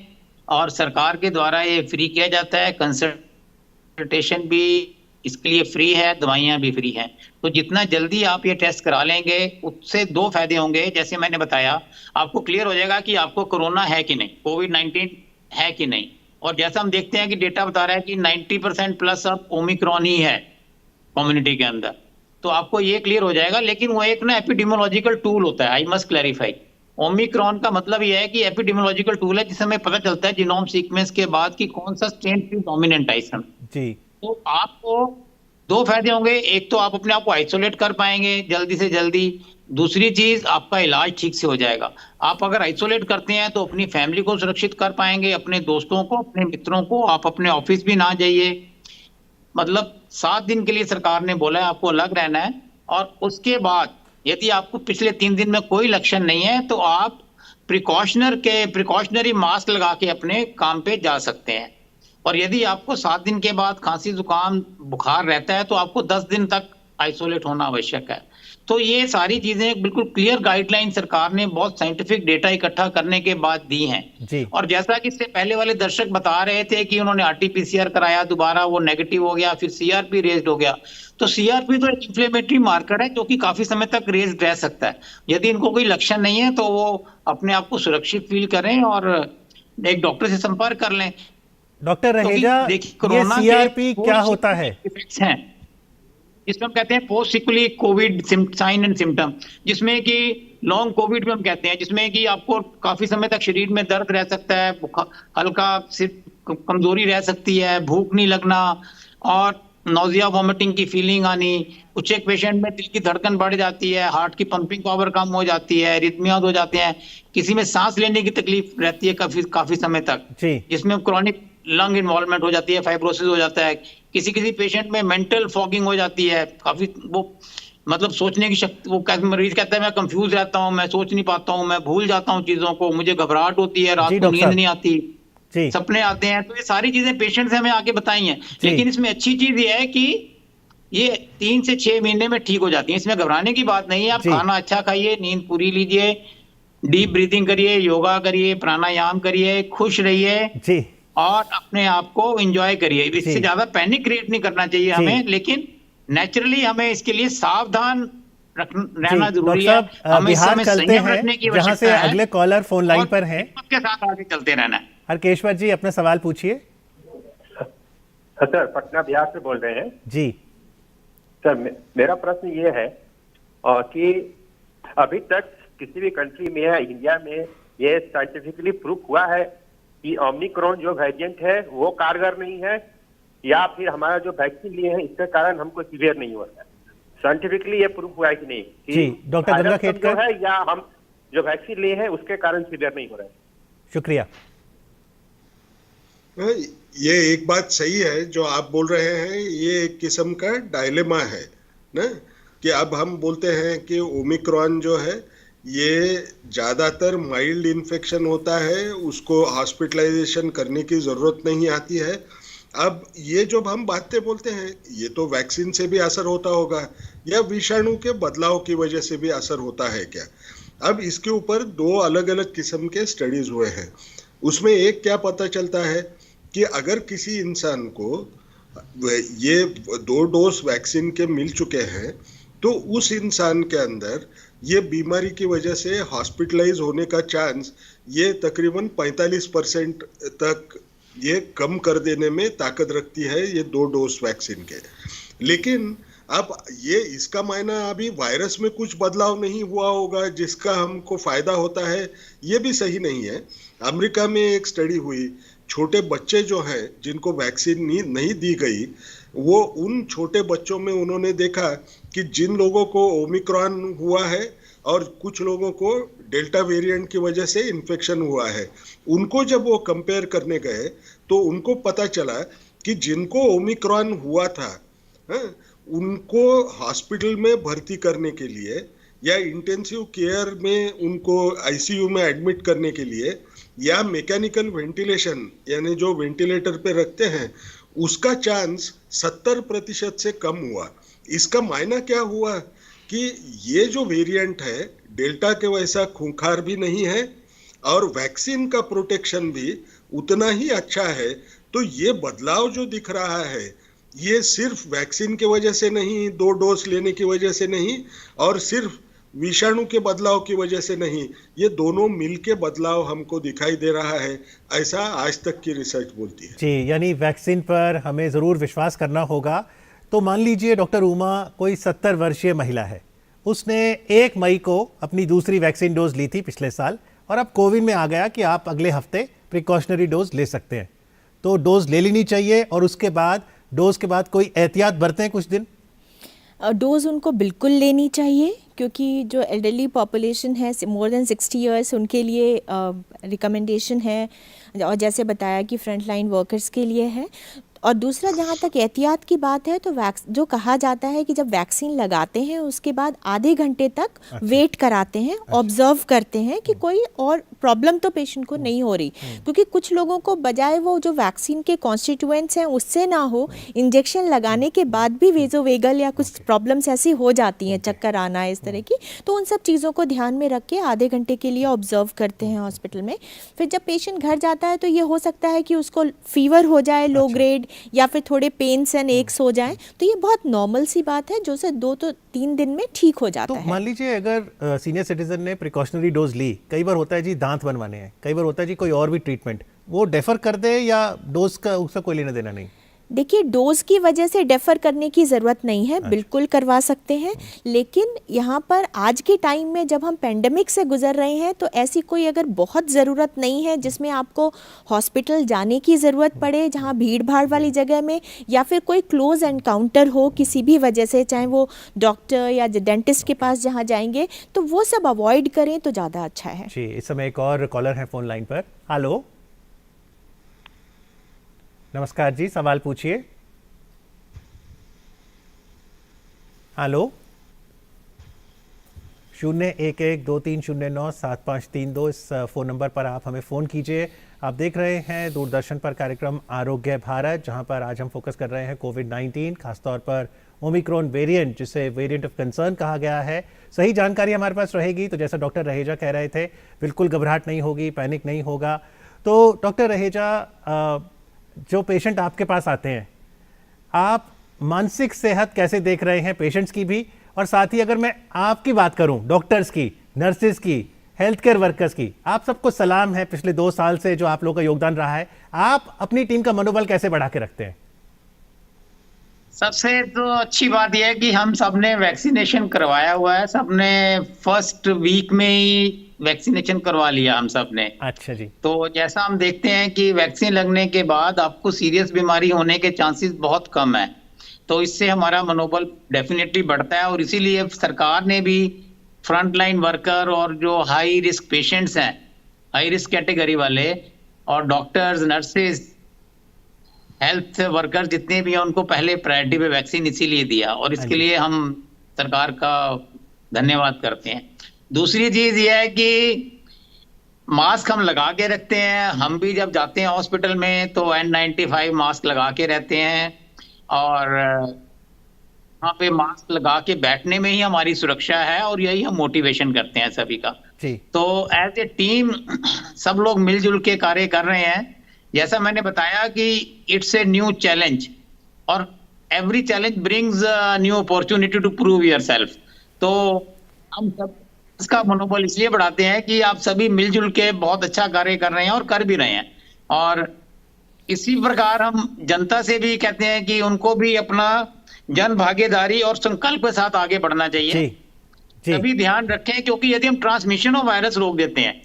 और सरकार के द्वारा ये फ्री किया जाता है, कंसल्टेशन भी इसके लिए फ्री है, दवाइयाँ भी फ्री हैं। तो जितना जल्दी आप ये टेस्ट करा लेंगे उससे 2 फायदे होंगे। जैसे मैंने बताया, आपको क्लियर हो जाएगा कि आपको कोरोना है कि नहीं, कोविड-19 है कि नहीं। और जैसा हम देखते हैं कि डेटा बता रहा है कि 90% प्लस अब ओमिक्रॉन ही है कम्युनिटी के अंदर, तो आपको ये क्लियर हो जाएगा। लेकिन वो एक ना एपिडेमियोलॉजिकल टूल होता है, आई मस्ट क्लैरिफाई। ओमिक्रॉन का मतलब यह है कि एपिडेमियोलॉजिकल टूल है जिससे हमें पता चलता है जीनोम सीक्वेंस के बाद कि कौन सा स्ट्रेन डोमिनेंट है इसमें। जी। तो आपको 2 फायदे होंगे, एक तो आप अपने आप को आइसोलेट कर पाएंगे जल्दी से जल्दी, दूसरी चीज आपका इलाज ठीक से हो जाएगा। आप अगर आइसोलेट करते हैं तो अपनी फैमिली को सुरक्षित कर पाएंगे, अपने दोस्तों को, अपने मित्रों को। आप अपने ऑफिस भी ना जाइए, मतलब 7 दिन के लिए सरकार ने बोला है आपको अलग रहना है, और उसके बाद यदि आपको पिछले 3 दिन में कोई लक्षण नहीं है तो आप प्रिकॉशनरी मास्क लगा के अपने काम पे जा सकते हैं। और यदि आपको 7 दिन के बाद खांसी जुकाम बुखार रहता है तो आपको 10 दिन तक आइसोलेट होना आवश्यक है। तो ये सारी चीजें बिल्कुल क्लियर गाइडलाइन सरकार ने बहुत साइंटिफिक डेटा इकट्ठा करने के बाद दी हैं जी। और जैसा कि इससे पहले वाले दर्शक बता रहे थे कि उन्होंने आरटीपीसीआर कराया, दोबारा वो नेगेटिव हो गया, फिर सीआरपी रेज्ड हो गया। तो सीआरपी तो एक इन्फ्लेमेटरी मार्कर है जो कि काफी समय तक रेज्ड रह सकता है। यदि इनको कोई लक्षण नहीं है तो वो अपने आप को सुरक्षित फील करें और एक डॉक्टर से संपर्क कर लें। डॉक्टर रहेजा, ये सीआरपी क्या होता है? इफेक्ट्स हैं जिसमें हम कहते हैं post sequelae covid sign and symptom, जिसमें कि लॉन्ग कोविड में हम कहते हैं, जिसमें कि आपको काफी समय तक शरीर में दर्द रह सकता है, हल्का सिर्फ कमजोरी रह सकती है, भूख नहीं लगना और नोजिया वॉमिटिंग की फीलिंग आनी। कुछ एक पेशेंट में दिल की धड़कन बढ़ जाती है, हार्ट की पंपिंग पावर कम हो जाती है, रिदमियाज हो जाते हैं, किसी में सांस लेने की तकलीफ रहती है काफी समय तक, जिसमें क्रॉनिक लंग इन्वॉल्वमेंट हो जाती है, फाइब्रोसिस हो जाता है। किसी पेशेंट में मेंटल फॉगिंग हो जाती है, काफी वो मतलब सोचने की शक्ति, वो मरीज कहता है मैं कंफ्यूज रहता हूँ, मैं सोच नहीं पाता हूँ, मैं भूल जाता हूँ चीजों को, मुझे घबराहट होती है, रात को नींद नहीं आती, सपने आते हैं। तो ये सारी चीजें पेशेंट से हमें आके बताई हैं। लेकिन इसमें अच्छी चीज ये है कि ये 3 से 6 महीने में ठीक हो जाती है, इसमें घबराने की बात नहीं है। आप खाना अच्छा खाइए, नींद पूरी लीजिए, डीप ब्रीथिंग करिए, योगा करिए, प्राणायाम करिए, खुश रहिए और अपने आप को एंजॉय करिए। इससे ज्यादा पैनिक क्रिएट नहीं करना चाहिए हमें, लेकिन नेचुरली हमें इसके लिए सावधान रहना जरूरी है। हमें बिहार चलते हैं जहां से अगले कॉलर फोन लाइन पर हैं, के साथ आगे चलते रहना है। हरकेश्वर जी अपना सवाल पूछिए। सर पटना बिहार से बोल रहे हैं जी। सर मेरा प्रश्न ये है कि अभी तक किसी भी कंट्री में या इंडिया में ये साइंटिफिकली प्रूफ हुआ है कि ओमिक्रॉन जो वेरिएंट है वो कारगर नहीं है, या फिर हमारा जो वैक्सीन लिए हैं इसके कारण हमको सीवियर नहीं हो रहा है? साइंटिफिकली ये प्रूफ हुआ है कि नहीं जी डॉक्टर गंगा खेडकर है, या हम जो वैक्सीन लिए हैं उसके कारण सीवियर नहीं हो रहे हैं? शुक्रिया। ये एक बात सही है जो आप बोल रहे हैं, ये एक किस्म का डायलेमा है ना, कि अब हम बोलते हैं कि ओमिक्रॉन जो है ये ज़्यादातर माइल्ड इन्फेक्शन होता है, उसको हॉस्पिटलाइजेशन करने की ज़रूरत नहीं आती है। अब ये जो हम बातें बोलते हैं ये तो वैक्सीन से भी असर होता होगा या विषाणु के बदलाव की वजह से भी असर होता है क्या? अब इसके ऊपर 2 अलग अलग किस्म के स्टडीज हुए हैं। उसमें एक क्या पता चलता है कि अगर किसी इंसान को ये 2 डोज वैक्सीन के मिल चुके हैं तो उस इंसान के अंदर ये बीमारी की वजह से हॉस्पिटलाइज होने का चांस ये तकरीबन 45% तक ये कम कर देने में ताकत रखती है ये 2 डोज वैक्सीन के। लेकिन अब ये इसका मायना अभी वायरस में कुछ बदलाव नहीं हुआ होगा जिसका हमको फायदा होता है, ये भी सही नहीं है। अमेरिका में एक स्टडी हुई, छोटे बच्चे जो हैं जिनको वैक्सीन नहीं दी गई, वो उन छोटे बच्चों में उन्होंने देखा कि जिन लोगों को ओमिक्रॉन हुआ है और कुछ लोगों को डेल्टा वेरिएंट की वजह से इन्फेक्शन हुआ है, उनको जब वो कंपेयर करने गए तो उनको पता चला कि जिनको ओमिक्रॉन हुआ था उनको हॉस्पिटल में भर्ती करने के लिए या इंटेंसिव केयर में उनको आईसीयू में एडमिट करने के लिए या मैकेनिकल वेंटिलेशन यानी जो वेंटिलेटर पे रखते हैं उसका चांस 70% से कम हुआ। इसका मायना क्या हुआ कि ये जो वेरिएंट है डेल्टा के वैसा खूंखार भी नहीं है और वैक्सीन का प्रोटेक्शन भी उतना ही अच्छा है। तो ये बदलाव जो दिख रहा है ये सिर्फ वैक्सीन की वजह से नहीं, 2 डोज लेने की वजह से नहीं और सिर्फ विषाणु के बदलाव की वजह से नहीं, ये दोनों मिलके बदलाव हमको दिखाई दे रहा है, ऐसा आज तक की रिसर्च बोलती है। जी, यानी वैक्सीन पर हमें ज़रूर विश्वास करना होगा। तो मान लीजिए डॉक्टर उमा कोई 70 वर्षीय महिला है, उसने 1 मई को अपनी दूसरी वैक्सीन डोज ली थी पिछले साल और अब कोविड में आ गया कि आप अगले हफ्ते प्रिकॉशनरी डोज ले सकते हैं, तो डोज ले लेनी चाहिए और उसके बाद डोज के बाद कोई एहतियात बरतें कुछ दिन? डोज़ उनको बिल्कुल लेनी चाहिए क्योंकि जो एल्डरली पॉपुलेशन है मोर देन 60 इयर्स उनके लिए रिकमेंडेशन है और जैसे बताया कि फ्रंट लाइन वर्कर्स के लिए है। और दूसरा, जहाँ तक एहतियात की बात है, तो जो कहा जाता है कि जब वैक्सीन लगाते हैं उसके बाद आधे घंटे तक वेट कराते हैं, ऑब्जर्व करते हैं कि कोई और प्रॉब्लम तो पेशेंट को नहीं हो रही, क्योंकि कुछ लोगों को बजाय वो जो वैक्सीन के कॉन्स्टिट्यूएंट्स हैं उससे ना हो, इंजेक्शन लगाने के बाद भी वेजोवेगल या कुछ प्रॉब्लम्स ऐसी हो जाती हैं, चक्कर आना इस तरह की, तो उन सब चीज़ों को ध्यान में रख के आधे घंटे के लिए ऑब्जर्व करते हैं हॉस्पिटल में। फिर जब पेशेंट घर जाता है तो ये हो सकता है कि उसको फीवर हो जाए लो ग्रेड, या फिर थोड़े पेन्स एंड एक्स हो जाएं, तो ये बहुत नॉर्मल सी बात है जो से 2 तो 3 दिन में ठीक हो जाता है। तो मान लीजिए अगर सीनियर सिटीजन ने प्रिकॉशनरी डोज ली, कई बार होता है जी दांत बनवाने हैं, कई बार होता है जी कोई और भी ट्रीटमेंट, वो डेफर कर दे या डोज का उसका कोई लेना देना नहीं? देखिए, डोज की वजह से डेफर करने की ज़रूरत नहीं है, बिल्कुल करवा सकते हैं, लेकिन यहाँ पर आज के टाइम में जब हम पेंडेमिक से गुजर रहे हैं तो ऐसी कोई अगर बहुत ज़रूरत नहीं है जिसमें आपको हॉस्पिटल जाने की ज़रूरत पड़े, जहाँ भीड़ भाड़ वाली जगह में, या फिर कोई क्लोज एनकाउंटर हो किसी भी वजह से, चाहे वो डॉक्टर या डेंटिस्ट के पास जहाँ जाएंगे, तो वो सब अवॉइड करें तो ज़्यादा अच्छा है। जी, इस समय एक और कॉलर है फोन लाइन पर। हेलो, नमस्कार जी, सवाल पूछिए। हेलो, 0112309752 इस फ़ोन नंबर पर आप हमें फ़ोन कीजिए। आप देख रहे हैं दूरदर्शन पर कार्यक्रम आरोग्य भारत, जहां पर आज हम फोकस कर रहे हैं कोविड-19, खासतौर पर ओमिक्रॉन वेरिएंट, जिसे वेरिएंट ऑफ कंसर्न कहा गया है। सही जानकारी हमारे पास रहेगी तो जैसा डॉक्टर रहेजा कह रहे थे, बिल्कुल घबराहट नहीं होगी, पैनिक नहीं होगा। तो डॉक्टर रहेजा, जो पेशेंट आपके पास आते हैं, आप मानसिक सेहत कैसे देख रहे हैं पेशेंट्स की भी, और साथ ही अगर मैं आपकी बात करूं, डॉक्टर्स की, नर्सेज की, हेल्थ केयर वर्कर्स की, आप सबको सलाम है पिछले 2 साल से जो आप लोगों का योगदान रहा है, आप अपनी टीम का मनोबल कैसे बढ़ा के रखते हैं? सबसे तो अच्छी बात यह है कि हम सबने वैक्सीनेशन करवाया हुआ है, सबने फर्स्ट वीक में ही वैक्सीनेशन करवा लिया हम सब ने। अच्छा जी। तो जैसा हम देखते हैं कि वैक्सीन लगने के बाद आपको सीरियस बीमारी होने के चांसेस बहुत कम है, तो इससे हमारा मनोबल डेफिनेटली बढ़ता है। और इसीलिए सरकार ने भी फ्रंट लाइन वर्कर और जो हाई रिस्क पेशेंट्स हैं, हाई रिस्क कैटेगरी वाले, और डॉक्टर्स, नर्सेज, हेल्थ वर्कर जितने भी हैं, उनको पहले प्रायोरिटी पे वैक्सीन इसीलिए दिया, और इसके लिए हम सरकार का धन्यवाद करते हैं। दूसरी चीज ये है कि मास्क हम लगा के रखते हैं, हम भी जब जाते हैं हॉस्पिटल में तो N95 मास्क लगा के रहते हैं, और वहाँ पे मास्क लगा के बैठने में ही हमारी सुरक्षा है, और यही हम मोटिवेशन करते हैं सभी का। तो एज ए टीम सब लोग मिलजुल के कार्य कर रहे हैं। जैसा मैंने बताया कि इट्स ए न्यू चैलेंज, और every challenge brings new opportunity to prove yourself. तो हम सब इसका मनोबल इसलिए बढ़ाते हैं कि आप सभी मिलजुल के बहुत अच्छा कार्य कर रहे हैं और कर भी रहे हैं, और इसी प्रकार हम जनता से भी कहते हैं कि उनको भी अपना जन भागीदारी और संकल्प के साथ आगे बढ़ना चाहिए। सभी ध्यान रखें, क्योंकि यदि हम ट्रांसमिशन ऑफ वायरस रोक देते हैं,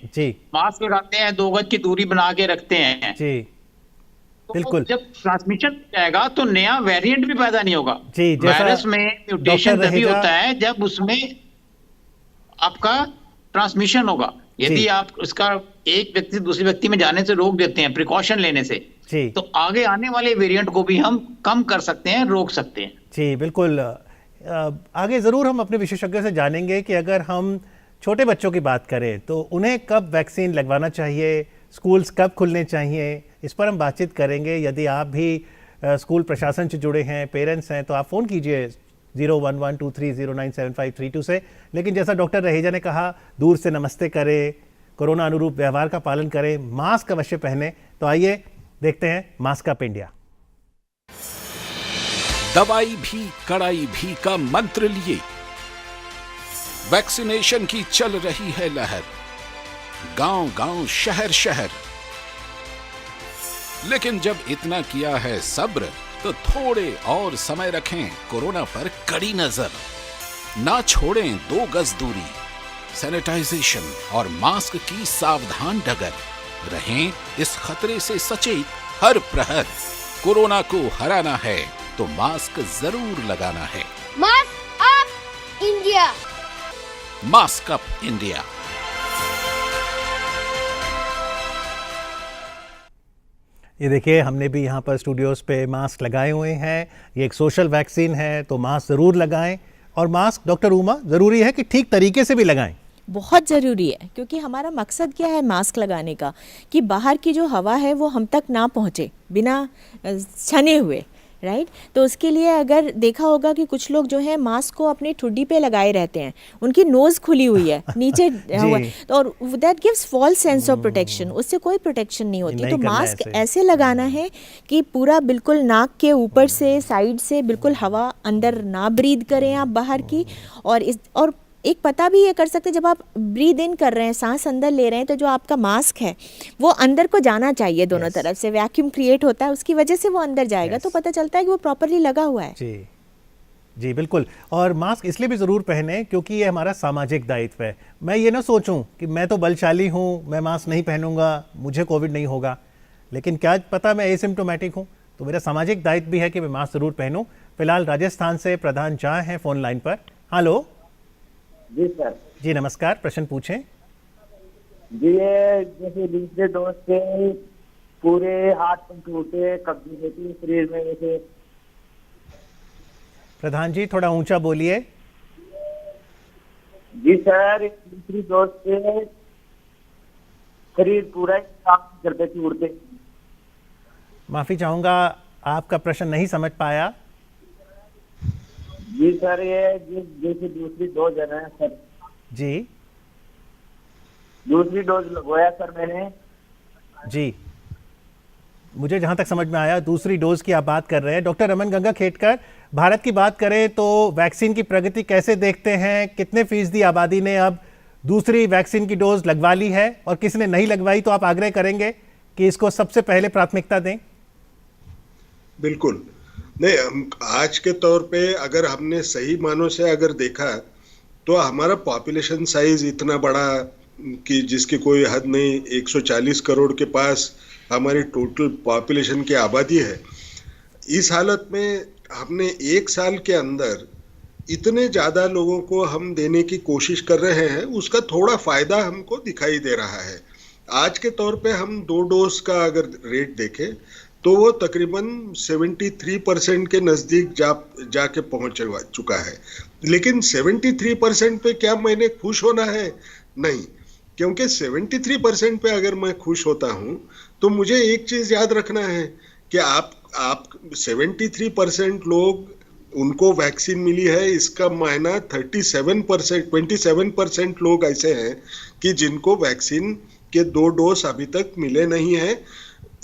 मास्क लगाते हैं, 2 गज की दूरी बना के रखते हैं, तो बिल्कुल जब ट्रांसमिशन जाएगा तो नया वेरिएंट भी पैदा नहीं होगा। वायरस में म्यूटेशन तभी होता है जब उसमें आपका ट्रांसमिशन होगा। यदि आप उसका एक व्यक्ति दूसरे व्यक्ति में जाने से रोक देते हैं प्रिकॉशन लेने से, तो आगे आने वाले वेरिएंट को भी हम कम कर सकते हैं, रोक सकते हैं। जी बिल्कुल। आगे ज़रूर हम अपने विशेषज्ञों से जानेंगे कि अगर हम छोटे बच्चों की बात करें तो उन्हें कब वैक्सीन लगवाना चाहिए, स्कूल्स कब खुलने चाहिए, इस पर हम बातचीत करेंगे। यदि आप भी स्कूल प्रशासन से जुड़े हैं, पेरेंट्स हैं, तो आप फ़ोन कीजिए 0112309753 से। लेकिन जैसा डॉक्टर रहेजा ने कहा, दूर से नमस्ते करें, कोरोना अनुरूप व्यवहार का पालन करें, मास्क अवश्य पहने। तो आइए देखते हैं मास्क अप इंडिया। दवाई भी कड़ाई भी का मंत्र लिए वैक्सीनेशन की चल रही है लहर, गांव-गांव, शहर-शहर। लेकिन जब इतना किया है सब्र, तो थोड़े और समय रखें कोरोना पर कड़ी नजर। ना छोड़ें 2 गज दूरी, सैनिटाइजेशन और मास्क की सावधान डगर। रहें इस खतरे से सचेत हर प्रहर। कोरोना को हराना है तो मास्क जरूर लगाना है। Mask up India. Mask up India. ये देखिए, हमने भी यहाँ पर स्टूडियोज़ पे मास्क लगाए हुए हैं। ये एक सोशल वैक्सीन है, तो मास्क ज़रूर लगाएं। और मास्क, डॉक्टर उमा, ज़रूरी है कि ठीक तरीके से भी लगाएं। बहुत ज़रूरी है, क्योंकि हमारा मकसद क्या है मास्क लगाने का, कि बाहर की जो हवा है वो हम तक ना पहुँचे बिना छने हुए, राइट। तो उसके लिए अगर देखा होगा कि कुछ लोग जो है मास्क को अपनी ठुड्डी पे लगाए रहते हैं, उनकी नोज़ खुली हुई है नीचे हुआ, तो और that gives false sense of protection, उससे कोई प्रोटेक्शन नहीं होती। तो मास्क ऐसे लगाना है कि पूरा बिल्कुल नाक के ऊपर से, साइड से बिल्कुल हवा अंदर ना ब्रीद करें आप बाहर की। और एक पता भी ये कर सकते हैं, जब आप ब्रीद इन कर रहे हैं, सांस अंदर ले रहे हैं, तो जो आपका मास्क है वो अंदर को जाना चाहिए, दोनों तरफ से वैक्यूम क्रिएट होता है, उसकी वजह से वो अंदर जाएगा, तो पता चलता है कि वो प्रॉपरली लगा हुआ है। जी बिल्कुल। और मास्क इसलिए भी ज़रूर पहने क्योंकि ये हमारा सामाजिक दायित्व है। मैं ये ना सोचूं कि मैं तो बलशाली हूँ, मैं मास्क नहीं पहनूंगा, मुझे कोविड नहीं होगा, लेकिन क्या पता मैं एसिम्प्टोमेटिक हूँ, तो मेरा सामाजिक दायित्व भी है कि मैं मास्क ज़रूर पहनूँ। फिलहाल राजस्थान से प्रधान झा हैं फ़ोन लाइन पर। हेलो जी सर। जी नमस्कार, प्रश्न पूछें। जी, ये जैसे दूसरे डोज से पूरे हाथ में टूटे, कब्जी रहती है शरीर में, जैसे। प्रधान जी थोड़ा ऊंचा बोलिए। जी सर, दूसरी डोज से शरीर पूरा काम करते टूटते। माफ़ी चाहूँगा, आपका प्रश्न नहीं समझ पाया। जी सर, ये जैसे दूसरी डोज है ना सर। जी, दूसरी डोज लगवाया सर मैंने। जी, मुझे जहाँ तक समझ में आया दूसरी डोज की आप बात कर रहे हैं। डॉक्टर रमन गंगा खेडकर, भारत की बात करें तो वैक्सीन की प्रगति कैसे देखते हैं? कितने फीसदी आबादी ने अब दूसरी वैक्सीन की डोज लगवा ली है, और किसने नहीं लगवाई, तो आप आग्रह करेंगे कि इसको सबसे पहले प्राथमिकता दें? बिल्कुल नहीं, हम आज के तौर पे अगर हमने सही मानों से अगर देखा तो हमारा पॉपुलेशन साइज इतना बड़ा कि जिसकी कोई हद नहीं, 140 करोड़ के पास हमारी टोटल पॉपुलेशन की आबादी है। इस हालत में हमने एक साल के अंदर इतने ज़्यादा लोगों को हम देने की कोशिश कर रहे हैं, उसका थोड़ा फायदा हमको दिखाई दे रहा है। आज के तौर पे हम 2 डोज का अगर रेट देखें तो वो तकरीबन 73% के नज़दीक जाके पहुंच चुका है। लेकिन 73% पे क्या मैंने खुश होना है? नहीं, क्योंकि 73% पे अगर मैं खुश होता हूं तो मुझे एक चीज़ याद रखना है कि आप 73% लोग उनको वैक्सीन मिली है, इसका मायना 27% लोग ऐसे हैं कि जिनको वैक्सीन के 2 डोज अभी तक मिले नहीं है।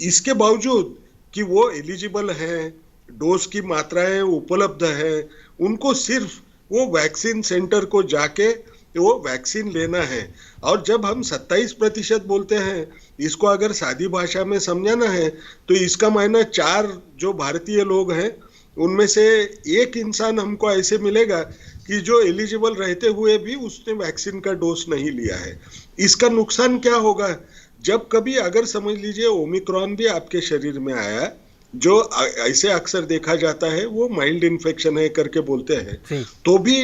इसके बावजूद कि वो एलिजिबल हैं, डोज की मात्राएं उपलब्ध है, उनको सिर्फ वो वैक्सीन सेंटर को जाके वो वैक्सीन लेना है। और जब हम 27% बोलते हैं, इसको अगर सादी भाषा में समझाना है तो इसका मायना 4 जो भारतीय लोग हैं उनमें से एक इंसान हमको ऐसे मिलेगा कि जो एलिजिबल रहते हुए भी उसने वैक्सीन का डोज नहीं लिया है। इसका नुकसान क्या होगा? जब कभी अगर समझ लीजिए ओमिक्रॉन भी आपके शरीर में आया, जो ऐसे अक्सर देखा जाता है वो माइल्ड इन्फेक्शन है करके बोलते हैं, तो भी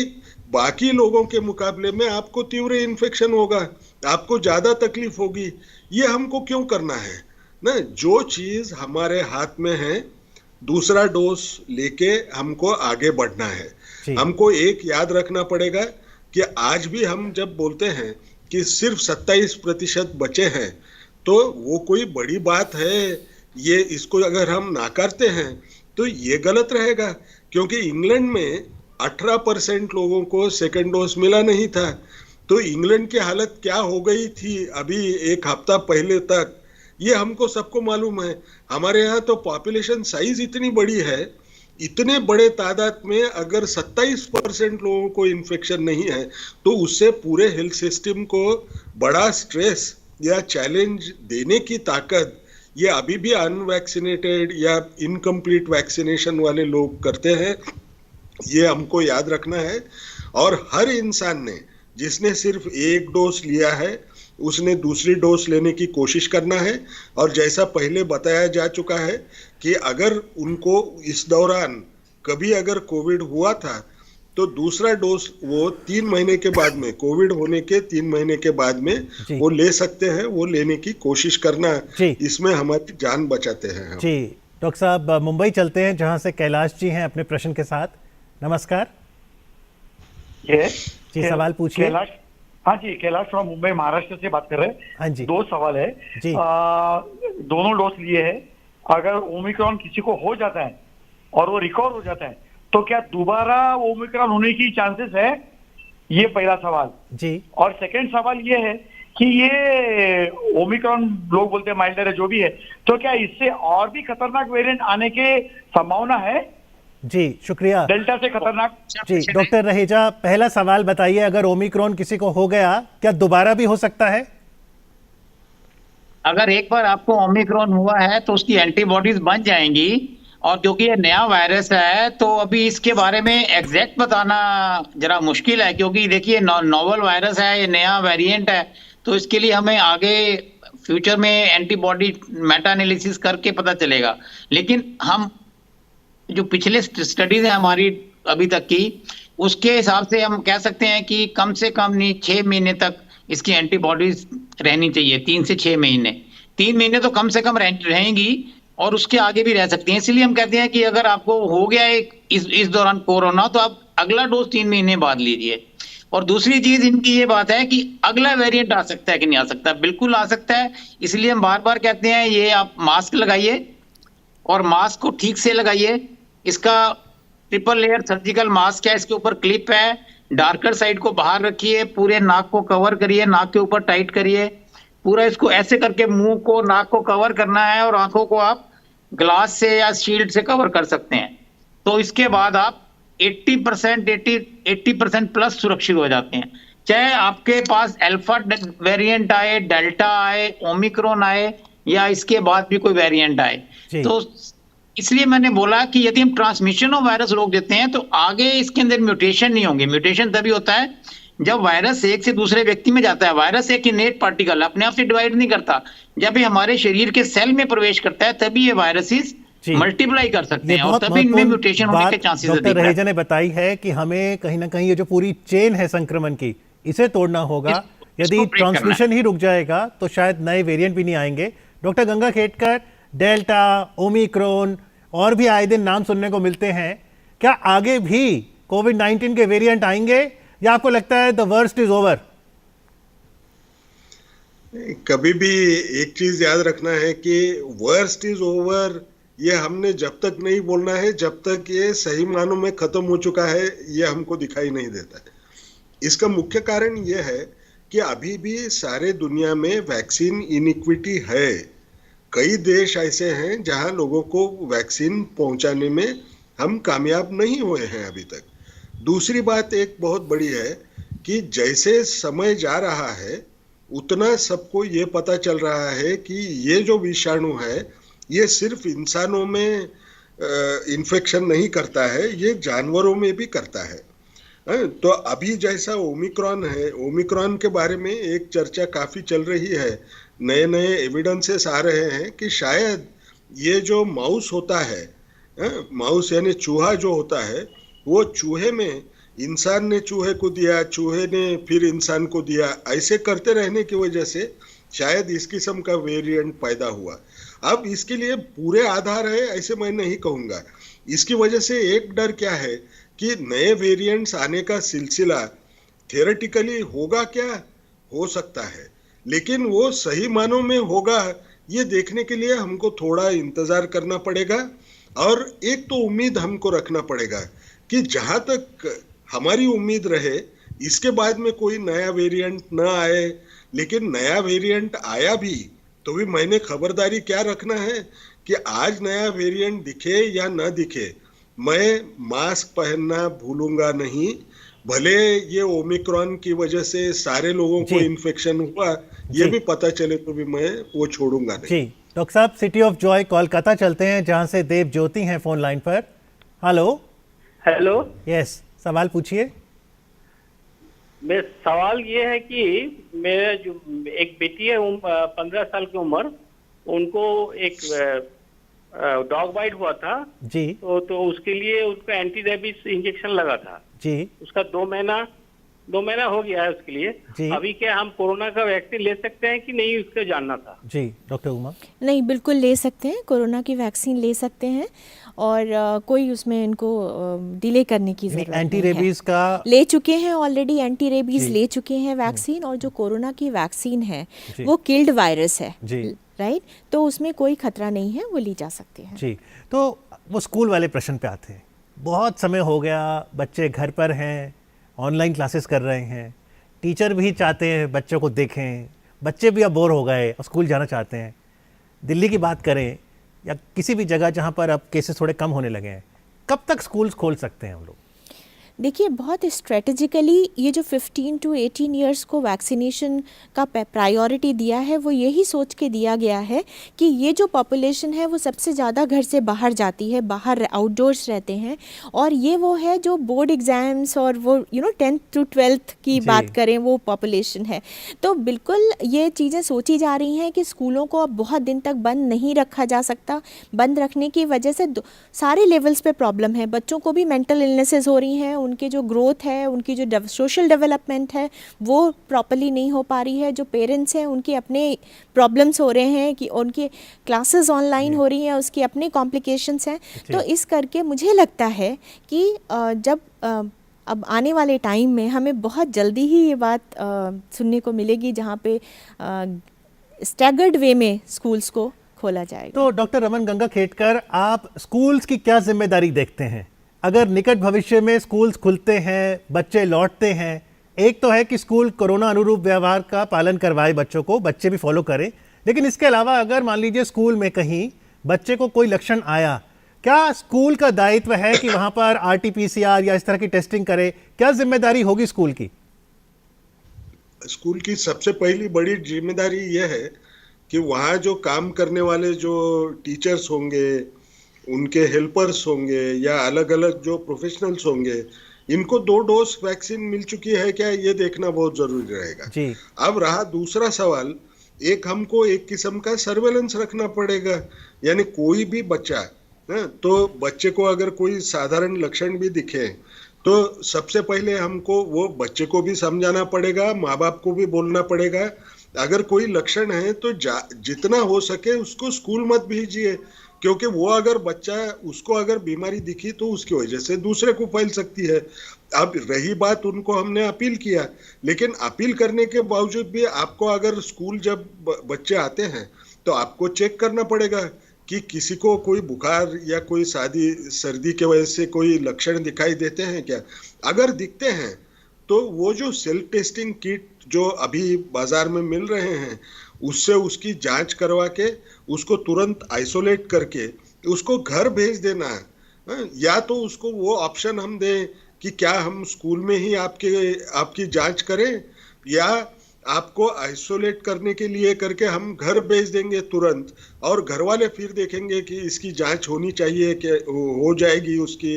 बाकी लोगों के मुकाबले में आपको तीव्र इन्फेक्शन होगा, आपको ज्यादा तकलीफ होगी। ये हमको क्यों करना है ना? जो चीज हमारे हाथ में है, दूसरा डोज लेके हमको आगे बढ़ना है। हमको एक याद रखना पड़ेगा कि आज भी हम जब बोलते हैं कि सिर्फ 27% बचे हैं, तो वो कोई बड़ी बात है? ये इसको अगर हम नाकारते हैं तो ये गलत रहेगा, क्योंकि इंग्लैंड में 18% लोगों को सेकंड डोज मिला नहीं था। तो इंग्लैंड की हालत क्या हो गई थी अभी एक हफ्ता पहले तक, ये हमको सबको मालूम है। हमारे यहाँ तो पॉपुलेशन साइज इतनी बड़ी है, इतने बड़े तादाद में अगर 27% लोगों को इन्फेक्शन नहीं है तो उससे पूरे हेल्थ सिस्टम को बड़ा स्ट्रेस या चैलेंज देने की ताकत ये अभी भी अनवैक्सीनेटेड या इनकम्प्लीट वैक्सीनेशन वाले लोग करते हैं। ये हमको याद रखना है। और हर इंसान ने जिसने सिर्फ एक डोज लिया है उसने दूसरी डोज लेने की कोशिश करना है। और जैसा पहले बताया जा चुका है कि अगर उनको इस दौरान कभी अगर कोविड हुआ था तो दूसरा डोज वो 3 महीने के बाद में, कोविड होने के 3 महीने के बाद में वो ले सकते हैं। वो लेने की कोशिश करना, इसमें हमारी जान बचाते हैं हम। जी डॉक्टर साहब, मुंबई चलते हैं जहां से कैलाश जी हैं अपने प्रश्न के साथ। नमस्कार जी, सवाल पूछिए। हाँ जी, कैलाश फ्रॉम मुंबई महाराष्ट्र से बात कर रहे हैं। हाँ जी, 2 सवाल है जी। दोनों डोज लिए हैं, अगर ओमिक्रॉन किसी को हो जाता है और वो रिकवर हो जाता है तो क्या दोबारा ओमिक्रॉन होने की चांसेस है? ये पहला सवाल जी। और सेकंड सवाल ये है कि ये ओमिक्रॉन लोग बोलते हैं माइल्डर है, जो भी है, तो क्या इससे और भी खतरनाक वेरिएंट आने के संभावना है? जी शुक्रिया। डेल्टा से खतरनाक। जी डॉक्टर रहेजा, पहला सवाल बताइए, अगर ओमिक्रॉन किसी को हो गया क्या दोबारा भी हो सकता है? अगर एक बार आपको ओमिक्रॉन हुआ है तो उसकी एंटीबॉडीज बन जाएंगी, और क्योंकि ये नया वायरस है तो अभी इसके बारे में एग्जैक्ट बताना जरा मुश्किल है, क्योंकि देखिए नोवल वायरस है, ये नया वेरिएंट है, तो इसके लिए हमें आगे फ्यूचर में एंटीबॉडी मेटा एनालिसिस करके पता चलेगा। लेकिन हम जो पिछले स्टडीज है हमारी अभी तक की, उसके हिसाब से हम कह सकते हैं कि कम से कम नहीं 6 महीने तक इसकी एंटीबॉडीज रहनी चाहिए। 3 से 6 महीने, 3 महीने तो कम से कम रहेंगी और उसके आगे भी रह सकती हैं। इसलिए हम कहते हैं कि अगर आपको हो गया इस दौरान कोरोना, तो आप अगला डोज 3 महीने बाद लीजिए। और दूसरी चीज इनकी ये बात है कि अगला वेरिएंट आ सकता है कि नहीं आ सकता? बिल्कुल आ सकता है। इसलिए हम बार बार कहते हैं ये आप मास्क लगाइए और मास्क को ठीक से लगाइए। इसका ट्रिपल लेयर सर्जिकल मास्क है, इसके ऊपर क्लिप है, डार्कर साइड को बाहर रखिए, पूरे नाक को कवर करिए, नाक के ऊपर टाइट करिए, पूरा इसको ऐसे करके मुंह को, नाक को कवर करना है, और आंखों को आप ग्लास से या शील्ड से कवर कर सकते हैं। तो इसके बाद आप 80% प्लस सुरक्षित हो जाते हैं। चाहे आपके पास अल्फा वेरिएंट आए, डेल्टा आए, ओमिक्रॉन आए, या इसके बाद भी कोई वेरिएंट आए। तो इसलिए मैंने बोला कि यदि हम ट्रांसमिशन ऑफ वायरस रोक देते हैं तो आगे इसके अंदर म्यूटेशन नहीं होंगे। म्यूटेशन तभी होता है जब वायरस एक से दूसरे व्यक्ति में जाता है। वायरस एक इनेट पार्टिकल अपने आप से डिवाइड नहीं करता, जब ये हमारे शरीर के सेल में प्रवेश करता है तभी ये वायरसेस मल्टीप्लाई कर सकते हैं, और तभी इनमें म्यूटेशन होने के चांसेस डॉक्टर रहेजा ने बताई है कि हमें कहीं ना कहीं ये जो पूरी चेन है संक्रमण की, इसे तोड़ना होगा। यदि ट्रांसमिशन ही रुक जाएगा तो शायद नए वेरिएंट भी नहीं आएंगे। Doctor Ganga Khedkar, delta, Omicron और भी आए दिन नाम सुनने को मिलते हैं, क्या आगे भी कोविड-19 के वेरिएंट आएंगे या आपको लगता है द वर्स्ट इज ओवर? कभी भी एक चीज याद रखना है कि वर्स्ट इज ओवर ये हमने जब तक नहीं बोलना है, जब तक ये सही मानों में खत्म हो चुका है ये हमको दिखाई नहीं देता है। इसका मुख्य कारण ये है कि अभी भी सारे दुनिया में वैक्सीन इनइक्विटी है। कई देश ऐसे हैं जहां लोगों को वैक्सीन पहुंचाने में हम कामयाब नहीं हुए हैं अभी तक। दूसरी बात एक बहुत बड़ी है कि जैसे समय जा रहा है उतना सबको ये पता चल रहा है कि ये जो विषाणु है ये सिर्फ इंसानों में इन्फेक्शन नहीं करता है, ये जानवरों में भी करता है। तो अभी जैसा ओमिक्रॉन है, ओमिक्रॉन के बारे में एक चर्चा काफी चल रही है, नए नए एविडेंसेस आ रहे हैं कि शायद ये जो माउस होता है, माउस यानी चूहा जो होता है, वो चूहे में इंसान ने चूहे को दिया, चूहे ने फिर इंसान को दिया, ऐसे करते रहने की वजह से शायद इस किस्म का वेरिएंट पैदा हुआ। अब इसके लिए पूरे आधार है ऐसे मैं नहीं कहूँगा। इसकी वजह से एक डर क्या है कि नए वेरिएंट्स आने का सिलसिला थियोरेटिकली होगा क्या, हो सकता है, लेकिन वो सही मानों में होगा ये देखने के लिए हमको थोड़ा इंतजार करना पड़ेगा। और एक तो उम्मीद हमको रखना पड़ेगा कि जहाँ तक हमारी उम्मीद रहे इसके बाद में कोई नया वेरिएंट न आए, लेकिन नया वेरिएंट आया भी तो भी मैंने खबरदारी क्या रखना है कि आज नया वेरिएंट दिखे या न दिखे, मैं मास्क पहनना भूलूंगा नहीं। भले ये ओमिक्रॉन की वजह से सारे लोगों को इन्फेक्शन हुआ ये भी पता चले तो भी मैं वो छोड़ूंगा नहीं। जी डॉक्टर साहब, सिटी ऑफ जॉय कोलकाता चलते हैं जहां से देव ज्योति हैं फोन लाइन पर। हेलो। यस, सवाल पूछिए। मेरा सवाल ये है कि मेरा जो एक बेटी है 15 साल की उम्र, उनको एक डॉग बाइट हुआ था जी, तो उसके लिए उसको एंटी रेबीज इंजेक्शन लगा था जी उसका 2 महीना हो गया है उसके लिए। जी। अभी क्या हम कोरोना का वैक्सीन ले सकते हैं कि नहीं, उसको जानना था। जी डॉक्टर उमा। नहीं, बिल्कुल ले सकते हैं, कोरोना की वैक्सीन ले सकते हैं और कोई उसमें इनको डिले करने की ज़रूरत नहीं एंटी है। रेबीज का ले चुके हैं ऑलरेडी, एंटी रेबीज जी। ले चुके हैं वैक्सीन, और जो कोरोना की वैक्सीन है जी। वो किल्ड वायरस है, जी। राइट, तो उसमें कोई खतरा नहीं है, वो ली जा सकते हैं। जी, तो वो स्कूल वाले प्रश्न पे आते हैं। बहुत समय हो गया, बच्चे घर पर हैं, ऑनलाइन क्लासेस कर रहे हैं, टीचर भी चाहते हैं बच्चों को देखें, बच्चे भी अब बोर हो गए और स्कूल जाना चाहते हैं। दिल्ली की बात करें या किसी भी जगह जहाँ पर अब केसेस थोड़े कम होने लगे हैं, कब तक स्कूल्स खोल सकते हैं हम लोग? देखिए, बहुत स्ट्रेटेजिकली ये जो 15 to 18 ईयर्स को वैक्सीनेशन का प्रायोरिटी दिया है, वो यही सोच के दिया गया है कि ये जो पॉपुलेशन है वो सबसे ज़्यादा घर से बाहर जाती है, बाहर आउटडोर्स रहते हैं, और ये वो है जो बोर्ड एग्ज़ाम्स और वो 10th to 12th की बात करें वो पॉपुलेशन है। तो बिल्कुल ये चीज़ें सोची जा रही हैं कि स्कूलों को अब बहुत दिन तक बंद नहीं रखा जा सकता। बंद रखने की वजह से सारे लेवल्स पे प्रॉब्लम है, बच्चों को भी मेंटल इलनेसेस हो रही हैं, उनके जो ग्रोथ है, उनकी जो सोशल डेवलपमेंट है वो प्रॉपर्ली नहीं हो पा रही है, जो पेरेंट्स हैं उनके अपने प्रॉब्लम्स हो रहे हैं कि उनकी क्लासेस ऑनलाइन हो रही हैं, उसके अपने कॉम्प्लिकेशंस हैं। तो इस करके मुझे लगता है कि जब अब आने वाले टाइम में हमें बहुत जल्दी ही ये बात सुनने को मिलेगी जहाँ पे स्टैगर्ड वे में स्कूल्स को खोला जाएगा। तो डॉक्टर रमन गंगाखेडकर, आप स्कूल्स की क्या जिम्मेदारी देखते हैं अगर निकट भविष्य में स्कूल्स खुलते हैं, बच्चे लौटते हैं? एक तो है कि स्कूल कोरोना अनुरूप व्यवहार का पालन करवाए बच्चों को, बच्चे भी फॉलो करें, लेकिन इसके अलावा अगर मान लीजिए स्कूल में कहीं बच्चे को कोई लक्षण आया, क्या स्कूल का दायित्व है कि वहां पर RT-PCR या इस तरह की टेस्टिंग करे? क्या जिम्मेदारी होगी स्कूल की? स्कूल की सबसे पहली बड़ी जिम्मेदारी यह है कि वहाँ जो काम करने वाले जो टीचर्स होंगे, उनके हेल्पर्स होंगे या अलग अलग जो प्रोफेशनल्स होंगे, इनको 2 डोज वैक्सीन मिल चुकी है क्या, ये देखना बहुत जरूरी रहेगा। जी। अब रहा दूसरा सवाल, हमको एक किस्म का सर्वेलेंस रखना पड़ेगा, यानी कोई भी बच्चा तो बच्चे को अगर कोई साधारण लक्षण भी दिखे तो सबसे पहले हमको वो बच्चे को भी समझाना पड़ेगा, माँ बाप को भी बोलना पड़ेगा, अगर कोई लक्षण है तो जितना हो सके उसको स्कूल मत भेजिए, क्योंकि वो अगर बच्चा उसको अगर बीमारी दिखी तो उसकी वजह से दूसरे को फैल सकती है। अब रही बात, उनको हमने अपील किया, लेकिन अपील करने के बावजूद भी आपको अगर स्कूल जब बच्चे आते हैं तो आपको चेक करना पड़ेगा कि किसी को कोई बुखार या कोई सर्दी के वजह से कोई लक्षण दिखाई देते हैं क्या। अगर दिखते हैं तो वो जो सेल्फ टेस्टिंग किट जो अभी बाजार में मिल रहे हैं, उससे उसकी जांच करवा के उसको तुरंत आइसोलेट करके उसको घर भेज देना है। या तो उसको वो ऑप्शन हम दें कि क्या हम स्कूल में ही आपकी जांच करें, या आपको आइसोलेट करने के लिए करके हम घर भेज देंगे तुरंत, और घर वाले फिर देखेंगे कि इसकी जांच होनी चाहिए कि हो जाएगी, उसकी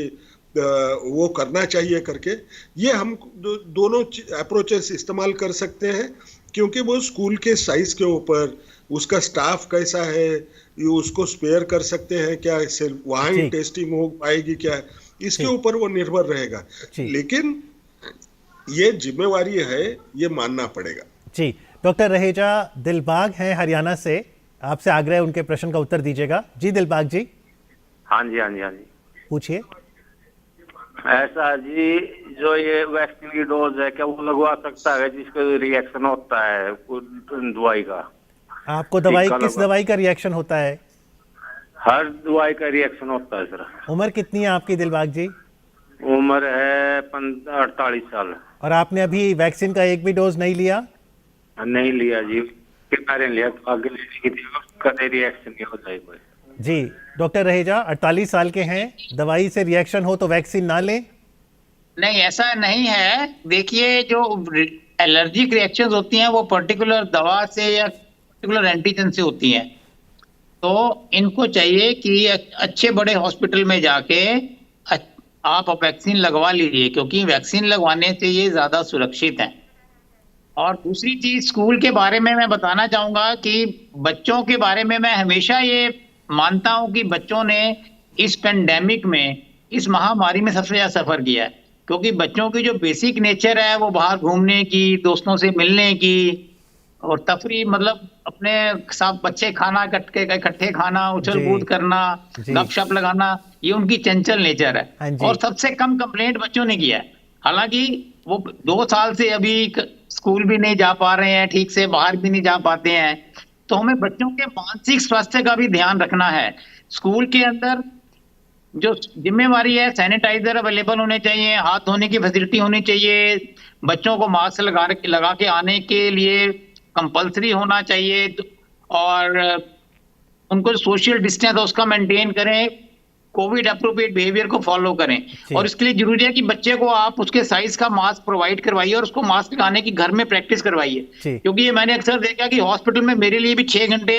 वो करना चाहिए करके। ये हम दोनों अप्रोचेस इस्तेमाल कर सकते हैं, क्योंकि वो स्कूल के साइज के ऊपर, उसका स्टाफ कैसा है, ये उसको स्पेयर कर सकते हैं क्या, वहाँ ही टेस्टिंग हो पाएगी क्या, इसके ऊपर वो निर्भर रहेगा। लेकिन ये जिम्मेवारी है, ये मानना पड़ेगा। जी, डॉक्टर रहेजा दिलबाग हैं हरियाणा से, आपसे आग्रह है उनके प्रश्न का उत्तर दीजिएगा। जी दिलबाग जी। हाँ जी, हाँ जी, हाँ जी, पूछिए। ऐसा जी, जो ये वैक्सीन की डोज है, क्या वो लगवा सकता है जिसको रिएक्शन होता है दवाई का? आपको किस दवाई का रिएक्शन होता है? हर दवाई का रिएक्शन होता है सर। उम्र कितनी है आपकी दिलबाग जी? उम्र है 48 साल। और आपने अभी वैक्सीन का एक भी डोज नहीं लिया? नहीं लिया जी, लिया तो आगे लेने की थी, कदे रिएक्शन नहीं होता है कोई। जी डॉक्टर रहेजा, 48 साल के हैं, दवाई से रिएक्शन हो तो वैक्सीन ना लें? नहीं, ऐसा नहीं है। देखिए, जो एलर्जिक रिएक्शंस होती हैं वो पर्टिकुलर दवा से या पर्टिकुलर एंटीजन से होती हैं, तो इनको चाहिए कि अच्छे बड़े हॉस्पिटल में जाके आप वैक्सीन लगवा लीजिए, क्योंकि वैक्सीन लगवाने से ये ज्यादा सुरक्षित है। और दूसरी चीज, स्कूल के बारे में मैं बताना चाहूंगा कि बच्चों के बारे में मैं हमेशा ये मानता हूं कि बच्चों ने इस पेंडेमिक में, इस महामारी में सबसे ज्यादा सफर किया है। क्योंकि बच्चों की जो बेसिक नेचर है वो बाहर घूमने की, दोस्तों से मिलने की और तफरी, मतलब अपने साथ बच्चे खाना इकट्ठे खाना, उछल कूद करना, गपशप लगाना, ये उनकी चंचल नेचर है। और सबसे कम कंप्लेंट बच्चों ने किया है। हालांकि वो 2 साल से अभी स्कूल भी नहीं जा पा रहे हैं ठीक से, बाहर भी नहीं जा पाते हैं, तो हमें बच्चों के मानसिक स्वास्थ्य का भी ध्यान रखना है। स्कूल के अंदर जो जिम्मेवारी है, सैनिटाइजर अवेलेबल होने चाहिए, हाथ धोने की फैसिलिटी होनी चाहिए, बच्चों को मास्क लगा के आने के लिए कंपलसरी होना चाहिए, और उनको सोशल डिस्टेंस उसका मेंटेन करें, कोविड अप्रोप्रिएट बिहेवियर को फॉलो करें। और इसके लिए जरूरी है कि बच्चे को आप उसके साइज का मास्क प्रोवाइड करवाइए और उसको मास्क लगाने की घर में प्रैक्टिस करवाइए, क्योंकि ये मैंने अक्सर देखा कि हॉस्पिटल में मेरे लिए भी 6 घंटे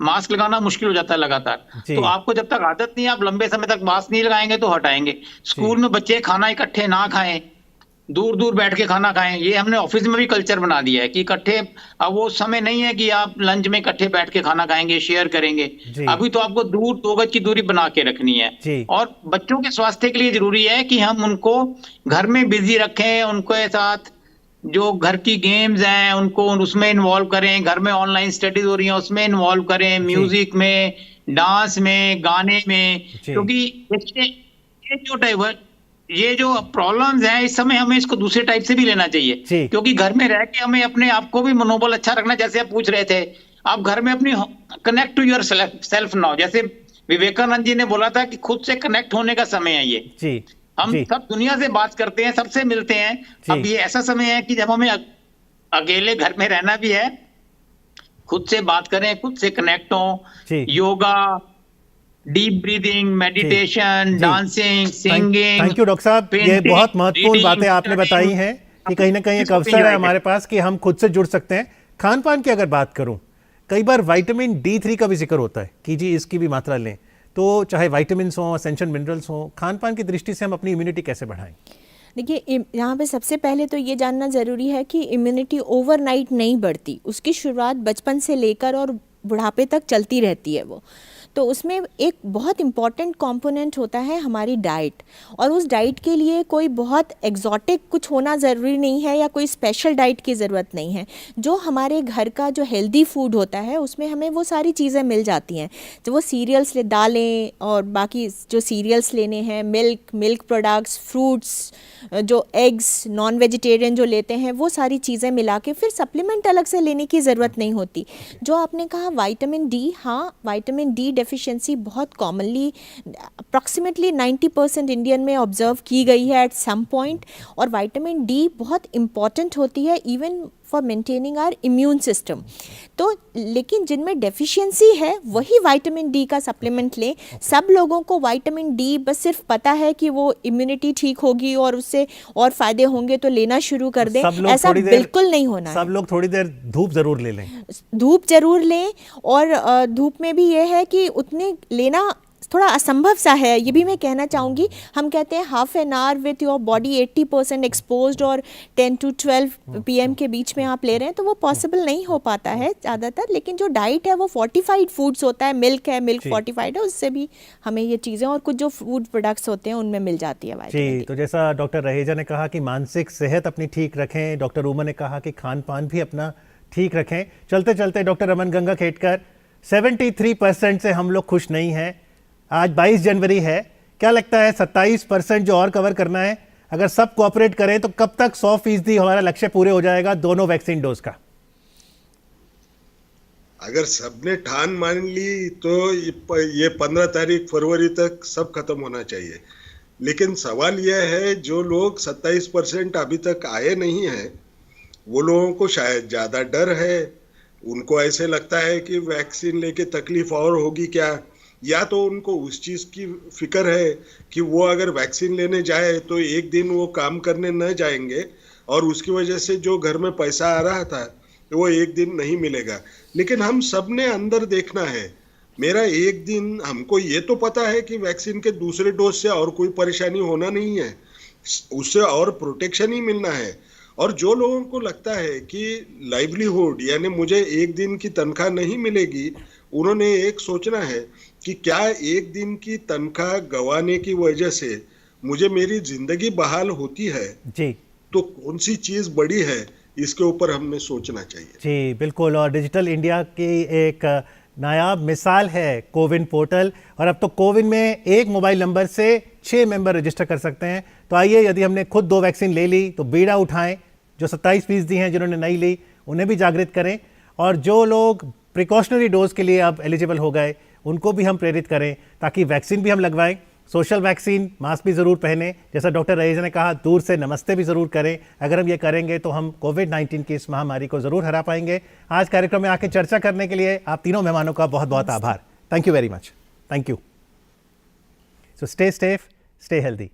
मास्क लगाना मुश्किल हो जाता है लगातार। तो आपको जब तक आदत नहीं है, आप लंबे समय तक मास्क नहीं लगाएंगे तो हटाएंगे। स्कूल में बच्चे खाना इकट्ठे ना खाएं, दूर दूर बैठ के खाना खाएं। ये हमने ऑफिस में भी कल्चर बना दिया है कि इकट्ठे, अब वो समय नहीं है कि आप लंच में इकट्ठे बैठ के खाना खाएंगे, शेयर करेंगे। अभी तो आपको 2 गज की दूरी बना के रखनी है। और बच्चों के स्वास्थ्य के लिए जरूरी है कि हम उनको घर में बिजी रखें, उनके साथ जो घर की गेम्स हैं उनको उसमें इन्वॉल्व करें, घर में ऑनलाइन स्टडीज हो रही है उसमें इन्वॉल्व करें, म्यूजिक में, डांस में, गाने में, क्योंकि ये जो प्रॉब्लम्स हैं इस समय हमें इसको दूसरे टाइप से भी लेना चाहिए, क्योंकि घर में रह के हमें अपने आप को भी मनोबल अच्छा रखना। जैसे आप पूछ रहे थे, आप घर में अपनी connect to your self now, जैसे विवेकानंद जी ने बोला था कि खुद से कनेक्ट होने का समय है ये। हम सब दुनिया से बात करते हैं, सबसे मिलते हैं। अब ये ऐसा समय है कि जब हमें अकेले घर में रहना भी है, खुद से बात करें, खुद से कनेक्ट हो। Yoga, deep breathing, meditation, dancing, singing. Thank you doctor साहब, ये बहुत महत्वपूर्ण बातें आपने बताई हैं कि कहीं ना कहीं एक अवसर है हमारे पास कि हम खुद से जुड़ सकते हैं। खान पान की अगर बात करूं, कई बार विटामिन D3 का भी जिक्र होता है कि जी इसकी भी मात्रा लें, तो चाहे विटामिन हो, एसेंशियल मिनरल्स हो, खान पान की दृष्टि से हम अपनी इम्यूनिटी कैसे बढ़ाएं? देखिए, यहाँ पे सबसे पहले तो ये जानना ज़रूरी है कि इम्यूनिटी ओवरनाइट नहीं बढ़ती, उसकी शुरुआत बचपन से लेकर और बुढ़ापे तक चलती रहती है वो। तो उसमें एक बहुत इम्पॉर्टेंट कंपोनेंट होता है हमारी डाइट, और उस डाइट के लिए कोई बहुत एग्जॉटिक कुछ होना ज़रूरी नहीं है या कोई स्पेशल डाइट की ज़रूरत नहीं है। जो हमारे घर का जो हेल्दी फूड होता है उसमें हमें वो सारी चीज़ें मिल जाती हैं। जो वो सीरियल्स दालें और बाकी जो सीरियल्स लेने हैं, मिल्क प्रोडक्ट्स, फ्रूट्स, जो एग्स, नॉन वेजिटेरियन जो लेते हैं, वो सारी चीज़ें मिला के फिर सप्लीमेंट अलग से लेने की ज़रूरत नहीं होती। जो आपने कहा विटामिन D, हाँ, विटामिन D डेफिशिएंसी बहुत कॉमनली अप्रॉक्सीमेटली 90% इंडियन में ऑब्जर्व की गई है एट सम पॉइंट। और विटामिन D बहुत इम्पॉर्टेंट होती है even for maintaining our immune system. तो लेकिन जिनमें डेफिशिएंसी है वही विटामिन D का सप्लीमेंट लें। सब लोगों को विटामिन D बस सिर्फ पता है कि वो इम्यूनिटी ठीक होगी और उससे और फायदे होंगे तो लेना शुरू कर दें, ऐसा बिल्कुल नहीं होना है। सब लोग थोड़ी देर धूप जरूर ले लें, धूप जरूर लें। और धूप में भी ये है कि उतने लेना थोड़ा असंभव सा है, ये भी मैं कहना चाहूँगी। हम कहते हैं half an hour with your body 80% exposed और 10 to 12 PM के बीच में आप ले रहे हैं, तो वो पॉसिबल नहीं हो पाता है ज़्यादातर। लेकिन जो डाइट है वो फोर्टिफाइड फूड्स होता है, मिल्क फोर्टिफाइड है, उससे भी हमें ये चीज़ें और कुछ जो फूड प्रोडक्ट्स होते हैं उनमें मिल जाती है जी। तो जैसा डॉक्टर रहेजा ने कहा कि मानसिक सेहत अपनी ठीक रखें, डॉक्टर उमा ने कहा कि खान पान भी अपना ठीक रखें। चलते चलते डॉक्टर रमन गंगाखेडकर, 73% से हम लोग खुश नहीं हैं। आज 22 जनवरी है, क्या लगता है 27% जो और कवर करना है, अगर सब कोऑपरेट करें तो कब तक 100% हमारा लक्ष्य पूरे हो जाएगा दोनों वैक्सीन डोज का? अगर सबने ठान मान ली तो ये 15 तारीख फरवरी तक सब खत्म होना चाहिए। लेकिन सवाल यह है, जो लोग 27% अभी तक आए नहीं हैं, वो लोगों को शायद ज़्यादा डर है। उनको ऐसे लगता है कि वैक्सीन लेके तकलीफ और होगी क्या, या तो उनको उस चीज़ की फिक्र है कि वो अगर वैक्सीन लेने जाए तो एक दिन वो काम करने न जाएंगे और उसकी वजह से जो घर में पैसा आ रहा था वो एक दिन नहीं मिलेगा। लेकिन हम सब ने अंदर देखना है, मेरा एक दिन, हमको ये तो पता है कि वैक्सीन के दूसरे डोज से और कोई परेशानी होना नहीं है, उससे और प्रोटेक्शन ही मिलना है। और जो लोगों को लगता है कि लाइवलीहुड यानी मुझे एक दिन की तनख्वाह नहीं मिलेगी, उन्होंने एक सोचना है कि क्या एक दिन की तनख्वाह गंवाने की वजह से मुझे मेरी जिंदगी बहाल होती है जी, तो कौन सी चीज बड़ी है, इसके ऊपर हमें सोचना चाहिए। जी बिल्कुल। और डिजिटल इंडिया की एक नायाब मिसाल है कोविन पोर्टल, और अब तो कोविन में एक मोबाइल नंबर से 6 मेंबर रजिस्टर कर सकते हैं। तो आइए, यदि हमने खुद 2 वैक्सीन ले ली तो बीड़ा उठाएं। जो 27% हैं जिन्होंने नहीं ली, उन्हें भी जागृत करें, और जो लोग प्रिकॉशनरी डोज के लिए अब एलिजिबल हो गए उनको भी हम प्रेरित करें, ताकि वैक्सीन भी हम लगवाएं। सोशल वैक्सीन, मास्क भी ज़रूर पहने, जैसा डॉक्टर रईस ने कहा, दूर से नमस्ते भी ज़रूर करें। अगर हम ये करेंगे तो हम कोविड-19 की इस महामारी को ज़रूर हरा पाएंगे। आज कार्यक्रम में आके चर्चा करने के लिए आप तीनों मेहमानों का बहुत बहुत आभार। Thank you very much. Thank you. So stay safe, stay healthy.